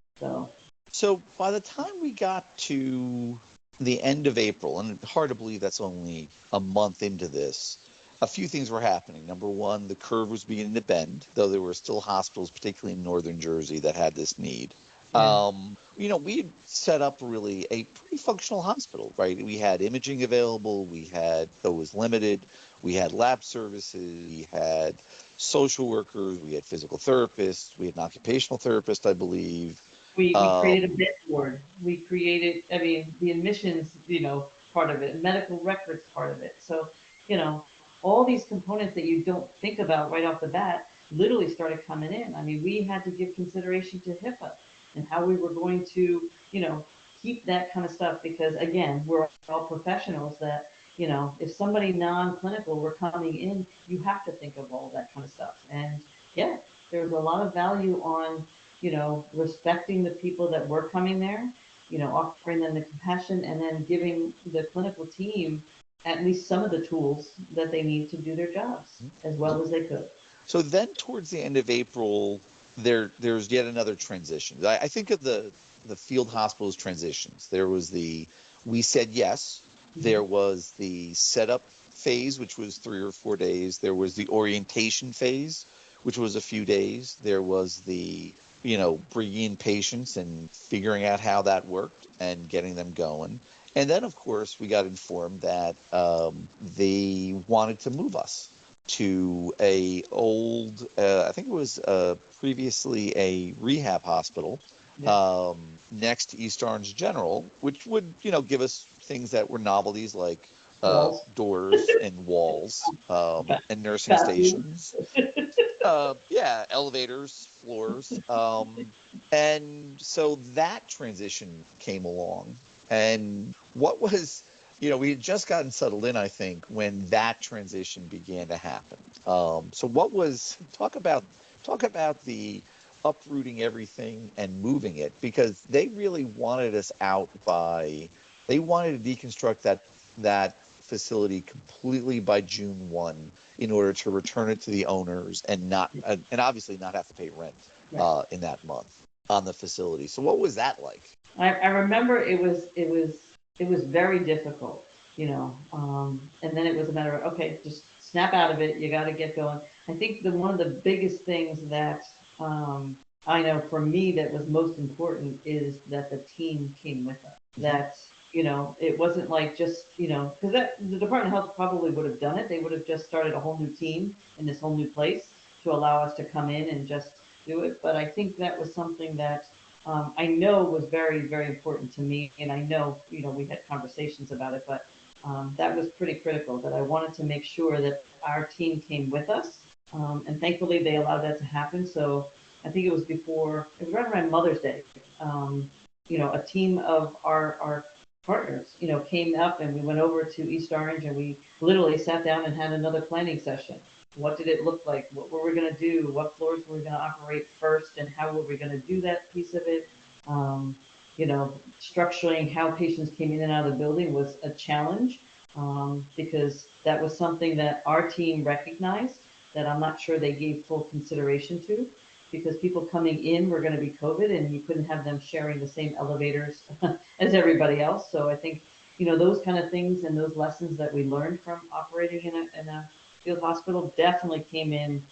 So by the time we got to the end of April, and hard to believe that's only a month into this, a few things were happening. Number one, the curve was beginning to bend, though there were still hospitals, particularly in northern Jersey, that had this need. Yeah. We had set up really a pretty functional hospital, right? We had imaging available. Though it was limited, we had lab services. We had social workers. We had physical therapists. We had an occupational therapist, I believe. We created a bed board. We created, the admissions, part of it, medical records part of it. So, all these components that you don't think about right off the bat literally started coming in. We had to give consideration to HIPAA and how we were going to, keep that kind of stuff, because again, we're all professionals that, if somebody non-clinical were coming in, you have to think of all that kind of stuff. And yeah, there's a lot of value on, respecting the people that were coming there, offering them the compassion and then giving the clinical team at least some of the tools that they need to do their jobs as well as they could. So then towards the end of April, there's yet another transition. I think of the field hospitals transitions. There was the we said yes. There was the setup phase, which was 3 or 4 days. There was the orientation phase, which was a few days. There was the bringing in patients and figuring out how that worked and getting them going. And then, of course, we got informed that they wanted to move us to a old, I think it was previously a rehab hospital next to East Orange General, which would, give us things that were novelties like doors and walls and nursing stations. Elevators, floors. And so that transition came along. And what was, we had just gotten settled in, I think, when that transition began to happen. So what was, talk about the uprooting everything and moving it, because they really wanted us out they wanted to deconstruct that facility completely by June 1 in order to return it to the owners and obviously not have to pay rent in that month on the facility. So what was that like? I remember it was very difficult, and then it was a matter of, okay, just snap out of it. You got to get going. I think one of the biggest things that I know for me that was most important is that the team came with us. That it wasn't like just, because the Department of Health probably would have done it. They would have just started a whole new team in this whole new place to allow us to come in and just do it. But I think that was something that I know was very, very important to me. And I know, we had conversations about it, but that was pretty critical, that I wanted to make sure that our team came with us. And thankfully they allowed that to happen. So I think it was right around Mother's Day. A team of our partners, came up and we went over to East Orange and we literally sat down and had another planning session. What did it look like? What were we going to do? What floors were we going to operate first? And how were we going to do that piece of it? Structuring how patients came in and out of the building was a challenge because that was something that our team recognized that I'm not sure they gave full consideration to, because people coming in were going to be COVID and you couldn't have them sharing the same elevators as everybody else. So I think, those kind of things and those lessons that we learned from operating in a field hospital definitely came in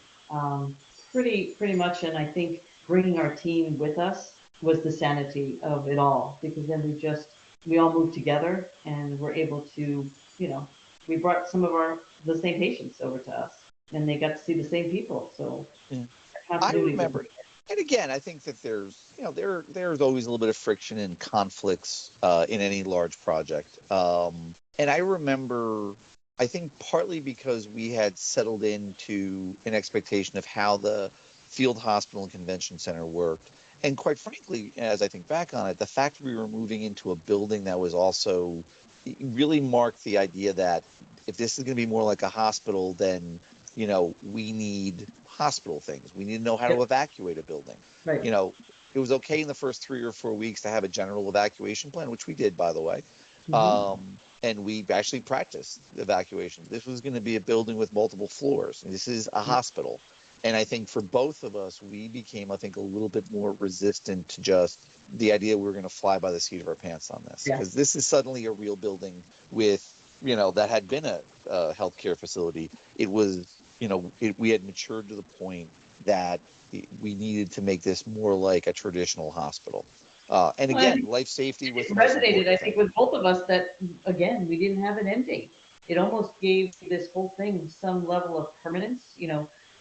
pretty much. And I think bringing our team with us was the sanity of it all, because then we all moved together and were able to, we brought some of the same patients over to us and they got to see the same people. So I remember, and again, I think that there's always a little bit of friction and conflicts in any large project. And I remember, I think partly because we had settled into an expectation of how the field hospital and convention center worked. And quite frankly, as I think back on it, the fact we were moving into a building that was also really marked the idea that if this is going to be more like a hospital, then we need hospital things. We need to know how to evacuate a building. Right. It was okay in the first 3 or 4 weeks to have a general evacuation plan, which we did, by the way. And we actually practiced evacuation. This was going to be a building with multiple floors. This is a hospital. And I think for both of us, we became, I think, a little bit more resistant to just the idea we were going to fly by the seat of our pants on this. Because this is suddenly a real building with, that had been a healthcare facility. It was, we had matured to the point that we needed to make this more like a traditional hospital. And again, life safety was the most resonated, I think, with both of us that, again, we didn't have an end date. It almost gave this whole thing some level of permanence,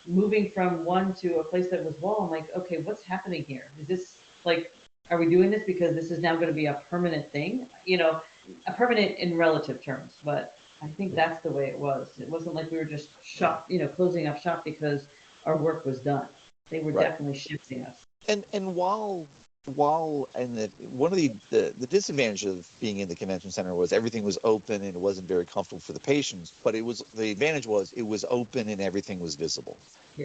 moving from one to a place that was wall. I'm like, okay, what's happening here? Is this like, are we doing this because this is now going to be a permanent thing? A permanent in relative terms, but I think that's the way it was. It wasn't like we were just closing up shop because our work was done. They were definitely shifting us. And while and one of the disadvantages of being in the convention center was everything was open and it wasn't very comfortable for the patients, but the advantage was it was open and everything was visible.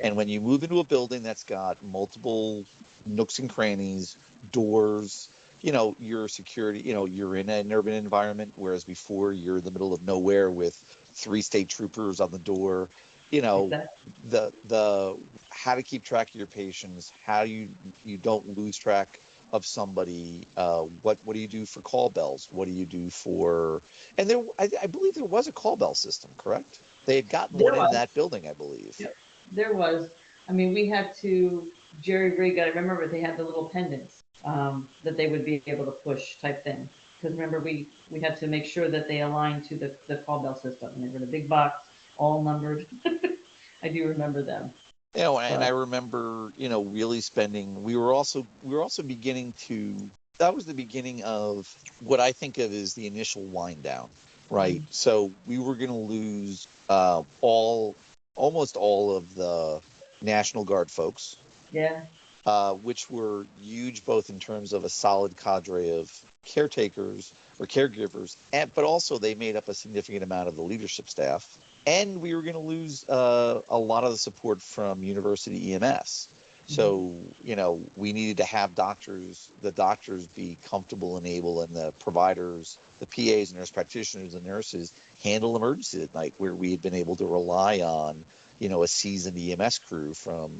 And when you move into a building that's got multiple nooks and crannies, doors, your security, you're in an urban environment, whereas before you're in the middle of nowhere with 3 state troopers on the door. You know, Exactly. the how to keep track of your patients, how you don't lose track of somebody. What do you do for call bells? What do you do for? And I believe there was a call bell system, correct? They had gotten There one in was. that building, I believe. Yep. There was. I mean, we had to jerry rig. I remember they had the little pendants that they would be able to push type thing. Because remember, we had to make sure that they aligned to the call bell system. And they were the big box, all numbered. I do remember them. And I But remember, really spending. We were also beginning to. That was the beginning of what I think of as the initial wind down, right? mm, So we were going to lose almost all of the National Guard folks, yeah, which were huge both in terms of a solid cadre of caretakers or caregivers, but also they made up a significant amount of the leadership staff. And we were going to lose a lot of the support from University EMS. mhm. So, we needed to have the doctors be comfortable and able, and the providers, the PAs, nurse practitioners, and nurses handle emergencies at night, where we had been able to rely on, a seasoned EMS crew from,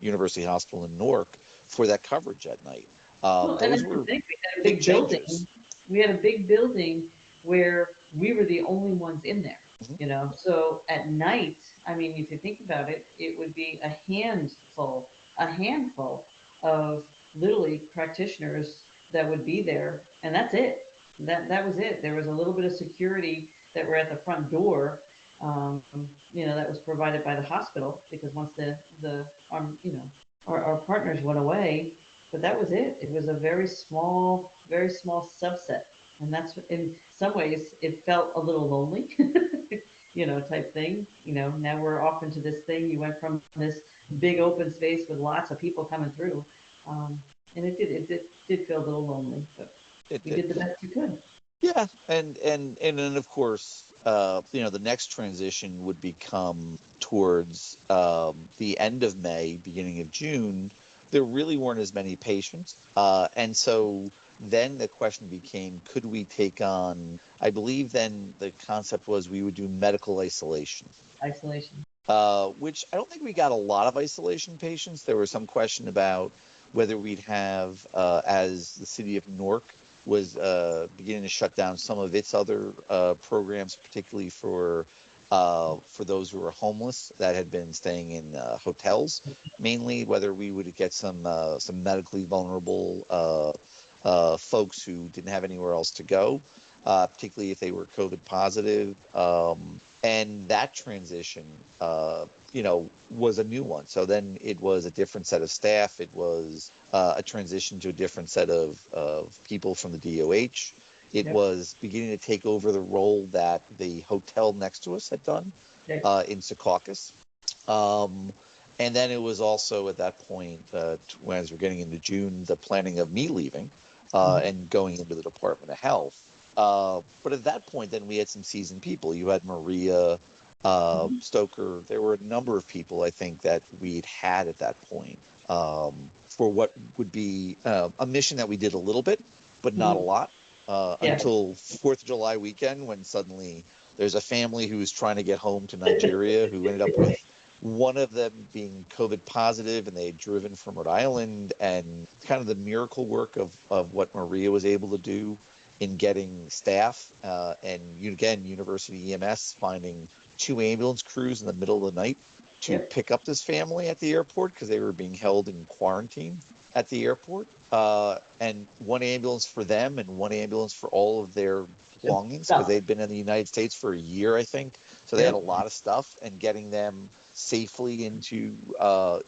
University Hospital in Newark for that coverage at night. Well, and Those that's the were thing. We had a big big changes. building. We had a big building where we were the only ones in there. Mhm. So at night, I mean, if you think about it, it would be a handful of literally practitioners that would be there, and that's it. That was it. There was a little bit of security that were at the front door, um, that was provided by the hospital because once our partners went away, but that was it. It was a very small subset, and that's in some ways it felt a little lonely, type thing. Now we're off into this thing. You went from this big open space with lots of people coming through, um, and it did feel a little lonely, but It we did. did the best we could. Yeah, and then of course, the next transition would become towards the end of May, beginning of June. There really weren't as many patients, and so then the question became, could we take on? I believe then the concept was we would do medical isolation, Isolation. which I don't think we got a lot of isolation patients. There was some question about whether we'd have, as the city of Newark was beginning to shut down some of its other programs, particularly for those who were homeless that had been staying in hotels, mainly. Whether we would get some medically vulnerable folks who didn't have anywhere else to go, particularly if they were COVID positive. And that transition, was a new one. So then it was a different set of staff. It was a transition to a different set of people from the DOH. It Yep. was beginning to take over the role that the hotel next to us had done Yep. in Secaucus. Um, and then it was also at that point, as we're getting into June, the planning of me leaving Mhm. and going into the Department of Health. But at that point, then we had some seasoned people. You had Maria Mhm. Stoker. There were a number of people, I think, that we'd had at that point for what would be a mission that we did a little bit, but not a Mhm. lot, Yeah. until 4th of July weekend, when suddenly there's a family who was trying to get home to Nigeria who ended up with one of them being COVID positive, and they had driven from Rhode Island, and kind of the miracle work of what Maria was able to do in getting staff, and again, University EMS finding 2 ambulance crews in the middle of the night to Yep. pick up this family at the airport because they were being held in quarantine at the airport, and 1 ambulance for them and 1 ambulance for all of their belongings because Stuff. they'd been in the United States for a year, I think. So they had a Yep. lot of stuff, and getting them safely into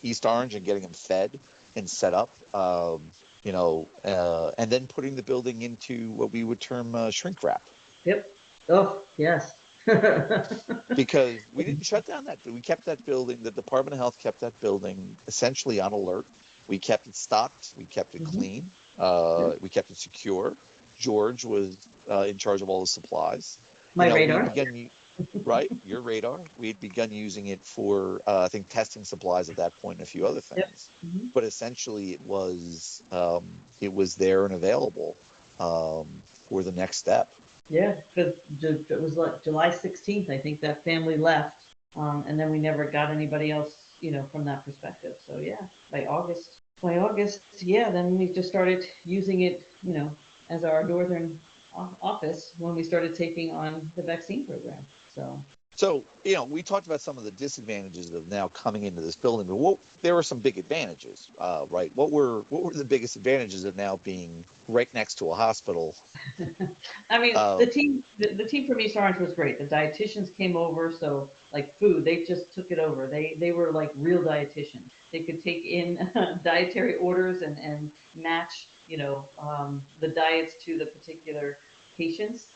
East Orange and getting them fed and set up, and then putting the building into what we would term shrink wrap, Yep. Oh, yes. because we didn't shut down we kept that building. The Department of Health kept that building essentially on alert. We kept it stocked. We kept it Mhm. clean. Yep. We kept it secure. George was in charge of all the supplies. My We radar. began. right? Your radar. We had begun using it for, I think, testing supplies at that point and a few other Yep. things. Hmm. But essentially, it was there and available for the next step. Yeah, because it was like July 16th, I think that family left, and then we never got anybody else, from that perspective. So yeah, by August, yeah, then we just started using it, as our northern office when we started taking on the vaccine program. So So, we talked about some of the disadvantages of now coming into this building, but there were some big advantages, right? What were the biggest advantages of now being right next to a hospital? I mean, the Um, team, the team from East Orange was great. The dietitians came over, so like food, they just took it over. They were like real dietitians. They could take in dietary orders and match, the diets to the particular patients.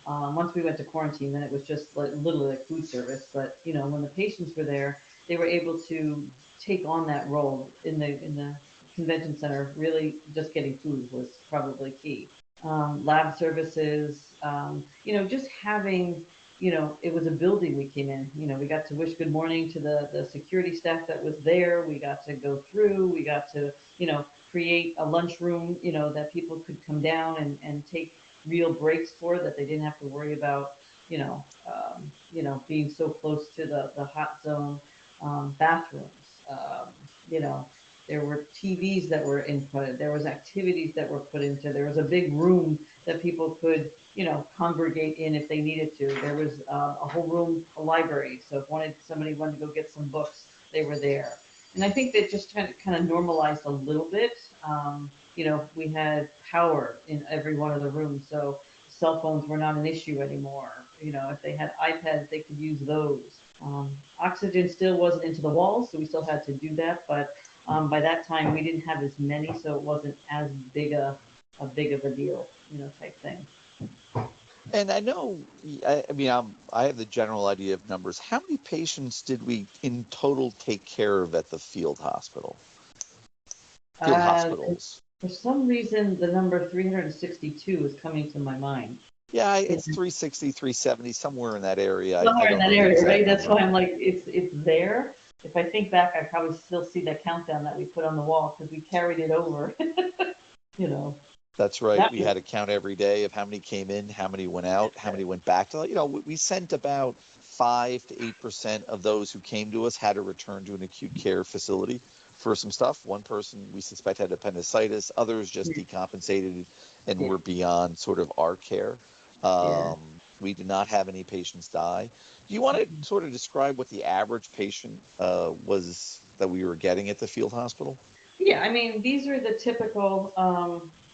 Once we went to quarantine, then it was just like literally like food service. But when the patients were there, they were able to take on that role in the convention center. Really, just getting food was probably key. Lab services, just having, it was a building we came in. We got to wish good morning to the security staff that was there. We got to go through, we got to, create a lunchroom, that people could come down and take real breaks for, that they didn't have to worry about, being so close to the hot zone, bathrooms, you know, there were TVs that were inputted. There was activities that were put into. There was a big room that people could, congregate in if they needed to. There was a whole room, a library. So if somebody wanted to go get some books, they were there. And I think that just kind of normalized a little bit. We had power in every one of the rooms, so cell phones were not an issue anymore. If they had iPads, they could use those. Oxygen still wasn't into the walls, so we still had to do that, but by that time, we didn't have as many, so it wasn't as big of a deal, type thing. and I know, I mean, I have the general idea of numbers. How many patients did we in total take care of at the field Uh, hospitals? for some reason, the number 362 is coming to my mind. Yeah, It's it's 360, 370, somewhere in that area. I somewhere in don't that know the area, exact right? That's why number. I'm like, it's there. If I think back, I probably still see the countdown that we put on the wall because we carried it over. you know, That's right. that We was had a count every day of how many came in, how many went out, how many went back to, we sent about 5 to 8% of those who came to us had to return to an acute care facility for some stuff. One person we suspect had appendicitis, others just decompensated and yeah, were beyond sort of our care. yeah. We did not have any patients die. Do you want to sort of describe what the average patient was that we were getting at the field hospital? Yeah, I mean, these are the typical,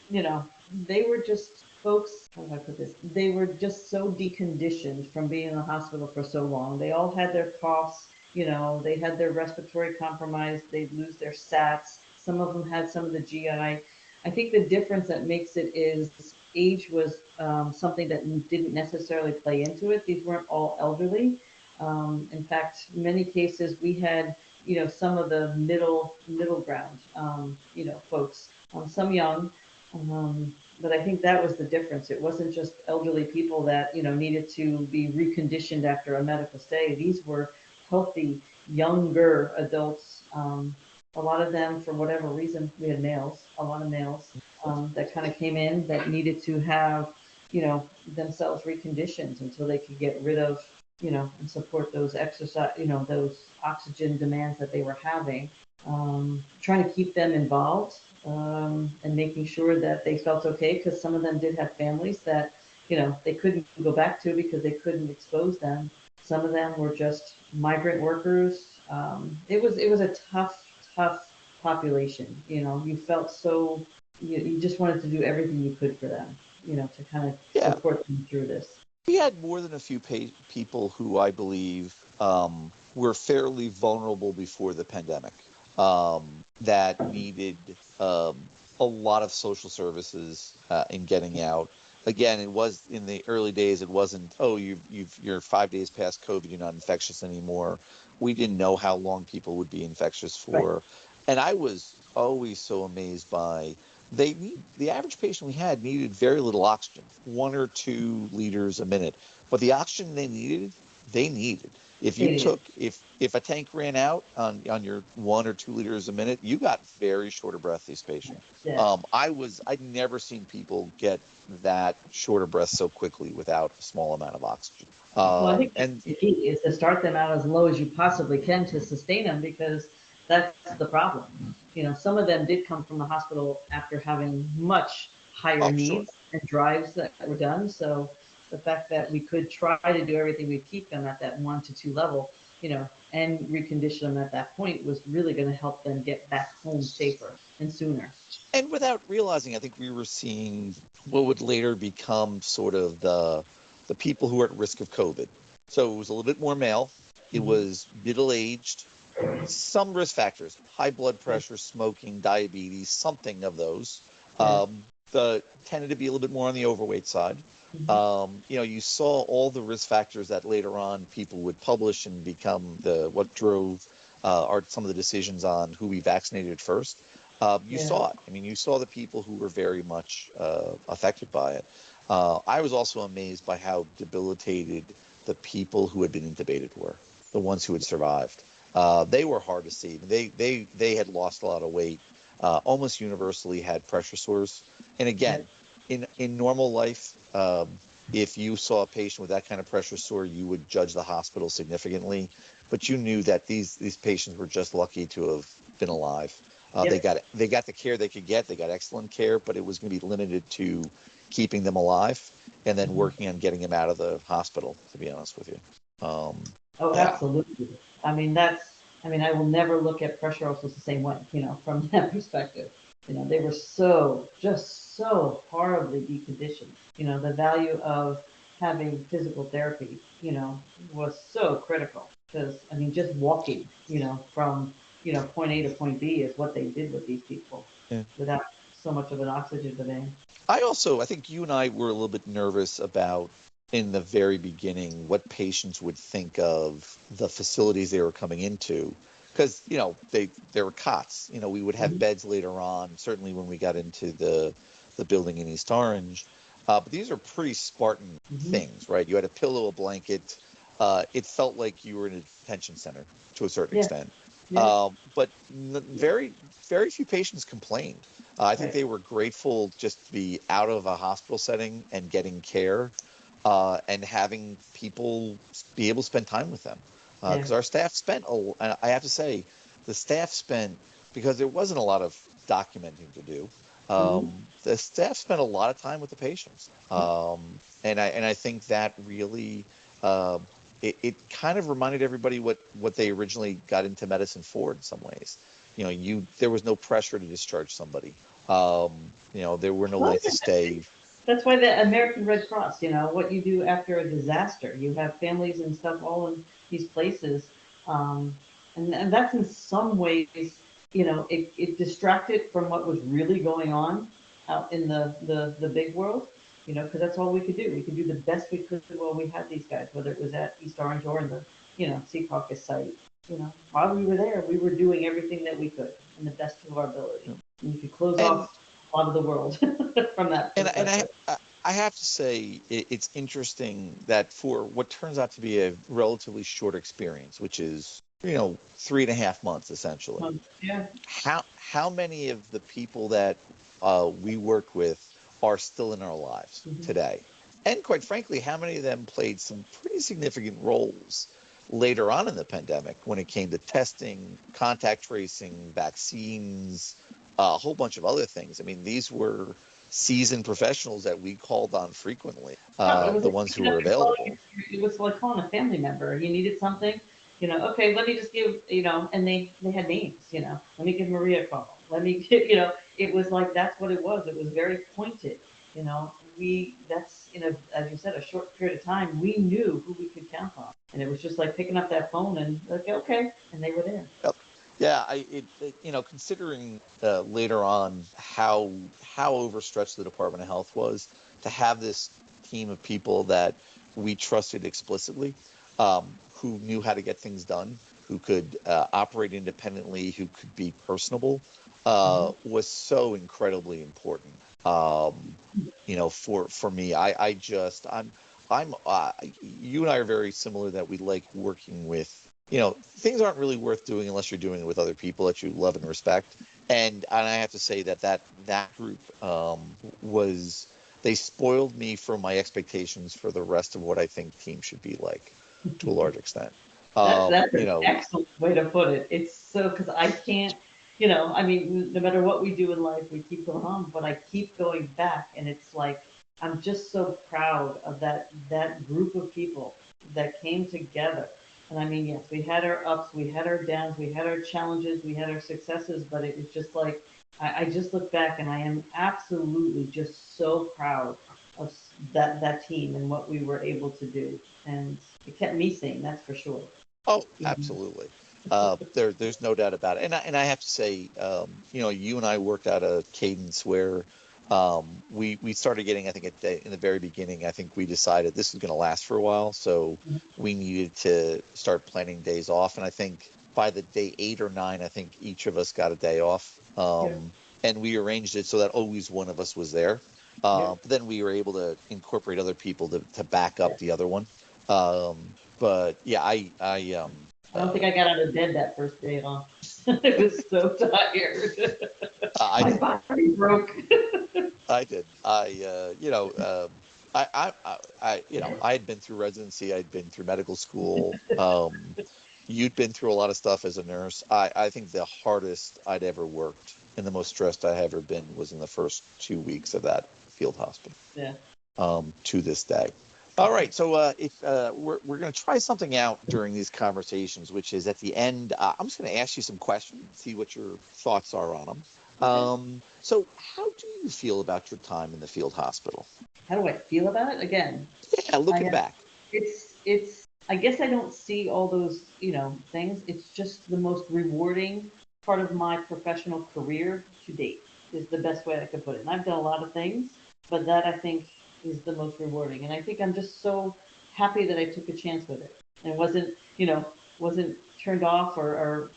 they were just folks, how do I put this? They were just so deconditioned from being in the hospital for so long. They all had their coughs, they had their respiratory compromise, they'd lose their SATs. Some of them had some of the GI. I think the difference that makes it is age was something that didn't necessarily play into it. These weren't all elderly. In fact, in many cases, we had some of the middle ground, folks, some young, but I think that was the difference. It wasn't just elderly people that needed to be reconditioned after a medical stay. These were healthy, younger adults. A lot of them, for whatever reason, we had males, a lot of males that kind of came in that needed to have, themselves reconditioned until they could get rid of and support those exercise, those oxygen demands that they were having. Trying to keep them involved and making sure that they felt okay, because some of them did have families that, they couldn't go back to because they couldn't expose them. Some of them were just migrant workers. It was a tough population. You felt so you just wanted to do everything you could for them, to kind of Yeah, support them through this. we had more than a few people who I believe were fairly vulnerable before the pandemic that needed a lot of social services in getting out. Again, it was in the early days. It wasn't, oh, you're 5 days past COVID, you're not infectious anymore. We didn't know how long people would be infectious Right. for, and I was always so amazed by. The average patient we had needed very little oxygen, 1 or 2 liters a minute, but the oxygen they needed. If you It is. took if a tank ran out on your 1 or 2 liters a minute, you got very short of breath. These patients. Yeah. I'd never seen people get that short of breath so quickly without a small amount of oxygen. Well, I think that's And the key is to start them out as low as you possibly can to sustain them because that's the problem. Some of them did come from the hospital after having much higher oh, sure. needs and drives that were done. So the fact that we could try to do everything we keep them at that 1 to 2 level, and recondition them at that point was really going to help them get back home safer and sooner. And without realizing, I think we were seeing what would later become sort of the people who are at risk of COVID. So it was a little bit more male. It Mhm. was middle aged, some risk factors, high blood pressure, smoking, diabetes, something of those. Yeah. The tended to be a little bit more on the overweight side. Mhm. You saw all the risk factors that later on people would publish and become what drove are some of the decisions on who we vaccinated first. You Yeah. saw it. I mean, you saw the people who were very much affected by it. I was also amazed by how debilitated the people who had been intubated were, the ones who had survived. They were hard to see. They had lost a lot of weight. Almost universally had pressure sores. And Right. again, in normal life, if you saw a patient with that kind of pressure sore, you would judge the hospital significantly. But you knew that these patients were just lucky to have been alive. They Yep. got the care they could get. They got excellent care, but it was going to be limited to keeping them alive and then Mhm. working on getting them out of the hospital. To be honest with you, Oh, yeah. absolutely. I will never look at pressure ulcers the same way, from that perspective. They were just so horribly deconditioned. The value of having physical therapy, was so critical because, just walking, from, point A to point B is what they did with these people Yeah. without so much of an oxygen demand. I think you and I were a little bit nervous about in the very beginning what patients would think of the facilities they were coming into because there were cots. We would have Hmm. beds later on. Certainly when we got into the building in East Orange, but these are pretty Spartan Hmm. things, right? You had a pillow, a blanket. It felt like you were in a detention center to a certain Yeah. extent. Yeah. But very very few patients complained. I think Right. they were grateful just to be out of a hospital setting and getting care, and having people be able to spend time with them. Yeah. Because our staff I have to say, the staff spent, because there wasn't a lot of documenting to do, Hmm. the staff spent a lot of time with the patients. And I think that really, uh, it kind of reminded everybody what they originally got into medicine for in some ways. There was no pressure to discharge somebody. There were no Well, length of stay. that's why the American Red Cross, what you do after a disaster, you have families and stuff all in these places. Um, and that's in some ways, it distracted from what was really going on out in the big world, because that's all we could do. We could do the best we could while we had these guys, whether it was at East Orange or in the, Sea Caucus site. While we were there, we were doing everything that we could in the best of our ability. And you could close And off a lot of the world from that and perspective. I have to say it's interesting that for what turns out to be a relatively short experience, which is 3.5 months essentially, Yeah. how many of the people that we work with are still in our lives Hmm. today? And quite frankly, how many of them played some pretty significant roles later on in the pandemic when it came to testing, contact tracing, vaccines, a whole bunch of other things? I mean, these were seasoned professionals that we called on frequently, No, it was the like ones who picking up were and calling. available. It was like calling a family member. You needed something, okay, let me just give, and they had names, let me give Maria a call. Let me give, it was like that's what it was. It was very pointed, you know. That's in a, as you said, a short period of time. We knew who we could count on, and it was just like picking up that phone and like, okay, and they were there. Yep. Yeah, considering later on how overstretched the Department of Health was to have this team of people that we trusted explicitly, who knew how to get things done, who could operate independently, who could be personable. was so incredibly important. For me, I'm you and I are very similar that we like working with, things aren't really worth doing unless you're doing it with other people that you love and respect. And I have to say that group was they spoiled me for my expectations for the rest of what I think teams should be like to a large extent. That's You an know, excellent way to put it. It's so because I can't, I mean, no matter what we do in life, we keep going on, but I keep going back, and it's like I'm just so proud of that group of people that came together. And I mean, yes, we had our ups, we had our downs, we had our challenges, we had our successes, but it was just like I just look back and I am absolutely just so proud of that team and what we were able to do. And it kept me sane, that's for sure. oh, Mhm. absolutely. There's no doubt about it. And I have to say, you and I worked out a cadence where we started getting, I think, in the very beginning, I think we decided this is going to last for a while, so we needed to start planning days off. And I think by the day 8 or 9, I think each of us got a day off, Yep. and we arranged it so that always one of us was there. Yep. But then we were able to incorporate other people to back up the other one. But yeah, I don't think uh, I got out of bed that first day off. I was so tired. I My did. body broke. I did. I had been through residency. I'd been through medical school. You'd been through a lot of stuff as a nurse. I think the hardest I'd ever worked and the most stressed I ever been was in the first 2 weeks of that field hospital. Yeah. To this day. All right, so if we're going to try something out during these conversations, which is at the end, I'm just going to ask you some questions, see what your thoughts are on them. Okay. So, how do you feel about your time in the field hospital? How do I feel about it? Again, Yeah, I looking have back. it's I guess I don't see all those, things. It's just the most rewarding part of my professional career to date is the best way I could put it. And I've done a lot of things, but that I think is the most rewarding. And I think I'm just so happy that I took a chance with it and wasn't turned off or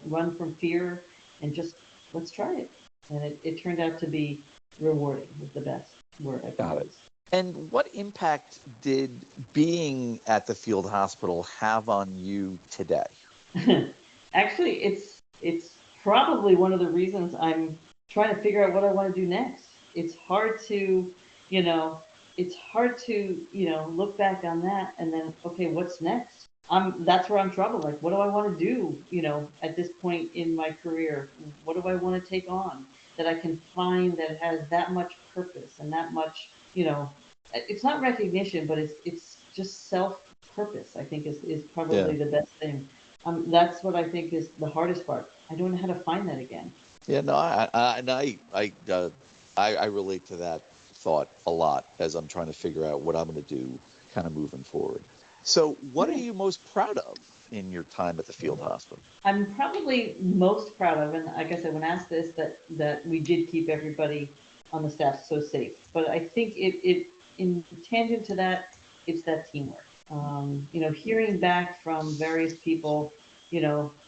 run from fear and just let's try it. And it turned out to be rewarding is the best word I can Got it. use. And what impact did being at the field hospital have on you today? Actually, it's probably one of the reasons I'm trying to figure out what I want to do next. It's hard to, you know, it's hard to, look back on that and then, okay, what's next? That's where I'm troubled. Like, what do I want to do, at this point in my career? What do I want to take on that I can find that has that much purpose and that much, it's not recognition, but it's just self purpose. I think is Yeah. probably the best thing. That's what I think is the hardest part. I don't know how to find that again. Yeah, no, I relate to that thought a lot as I'm trying to figure out what I'm going to do kind of moving forward. So, what are Yeah. you most proud of in your time at the field hospital? I'm probably most proud of, and like I said, when asked this, that we did keep everybody on the staff so safe. But I think it in tangent to that, it's that teamwork. Hearing back from various people,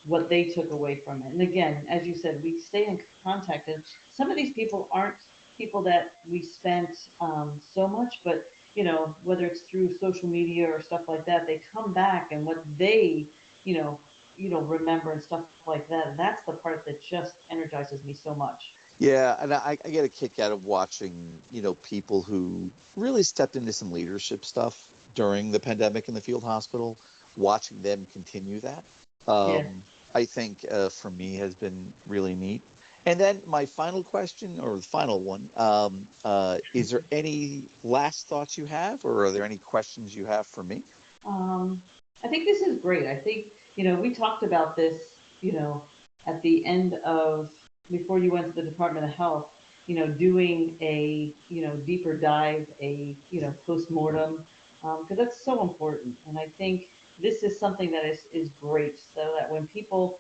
what they took away from it. And again, as you said, we stay in contact, and some of these people aren't people that we spent so much, but whether it's through social media or stuff like that, they come back and what they, you know, remember and stuff like that. And that's the part that just energizes me so much. Yeah, and I get a kick out of watching, people who really stepped into some leadership stuff during the pandemic in the field hospital, watching them continue that. Yeah. I think for me has been really neat. And then my final question, or the final one, is there any last thoughts you have, or are there any questions you have for me? Um, I think this is great. I think, we talked about this, at the end of before you went to the Department of Health, doing a, deeper dive, a, post-mortem, because that's so important. And I think this is something that is great so that when people,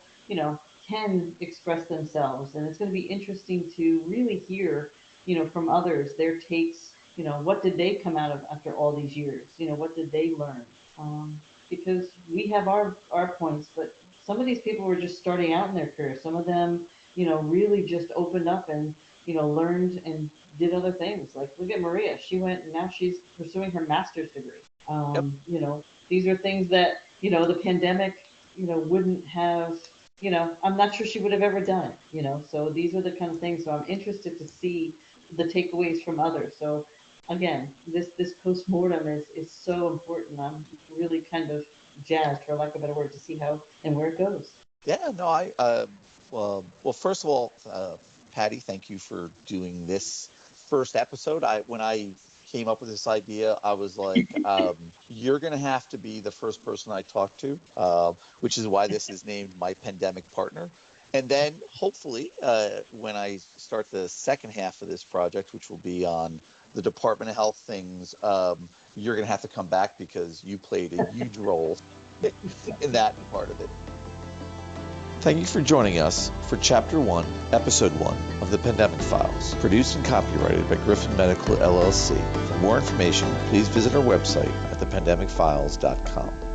can express themselves, and it's going to be interesting to really hear, from others, their takes, what did they come out of after all these years? What did they learn? Because we have our points, but some of these people were just starting out in their career. Some of them, really just opened up and, learned and did other things. Like, look at Maria. She went and now she's pursuing her master's degree. Yep. These are things that, the pandemic, wouldn't have, I'm not sure she would have ever done, so these are the kind of things. So I'm interested to see the takeaways from others. So again, this postmortem is so important. I'm really kind of jazzed, for lack of a better word, to see how and where it goes. Yeah, no, well, first of all, Patty, thank you for doing this first episode. When I came up with this idea, I was like, you're going to have to be the first person I talk to, which is why this is named My Pandemic Partner. And then hopefully, when I start the second half of this project, which will be on the Department of Health things, you're going to have to come back because you played a huge role in that part of it. Thank you for joining us for Chapter 1, Episode 1 of The Pandemic Files, produced and copyrighted by Griffin Medical LLC. For more information, please visit our website at thepandemicfiles.com.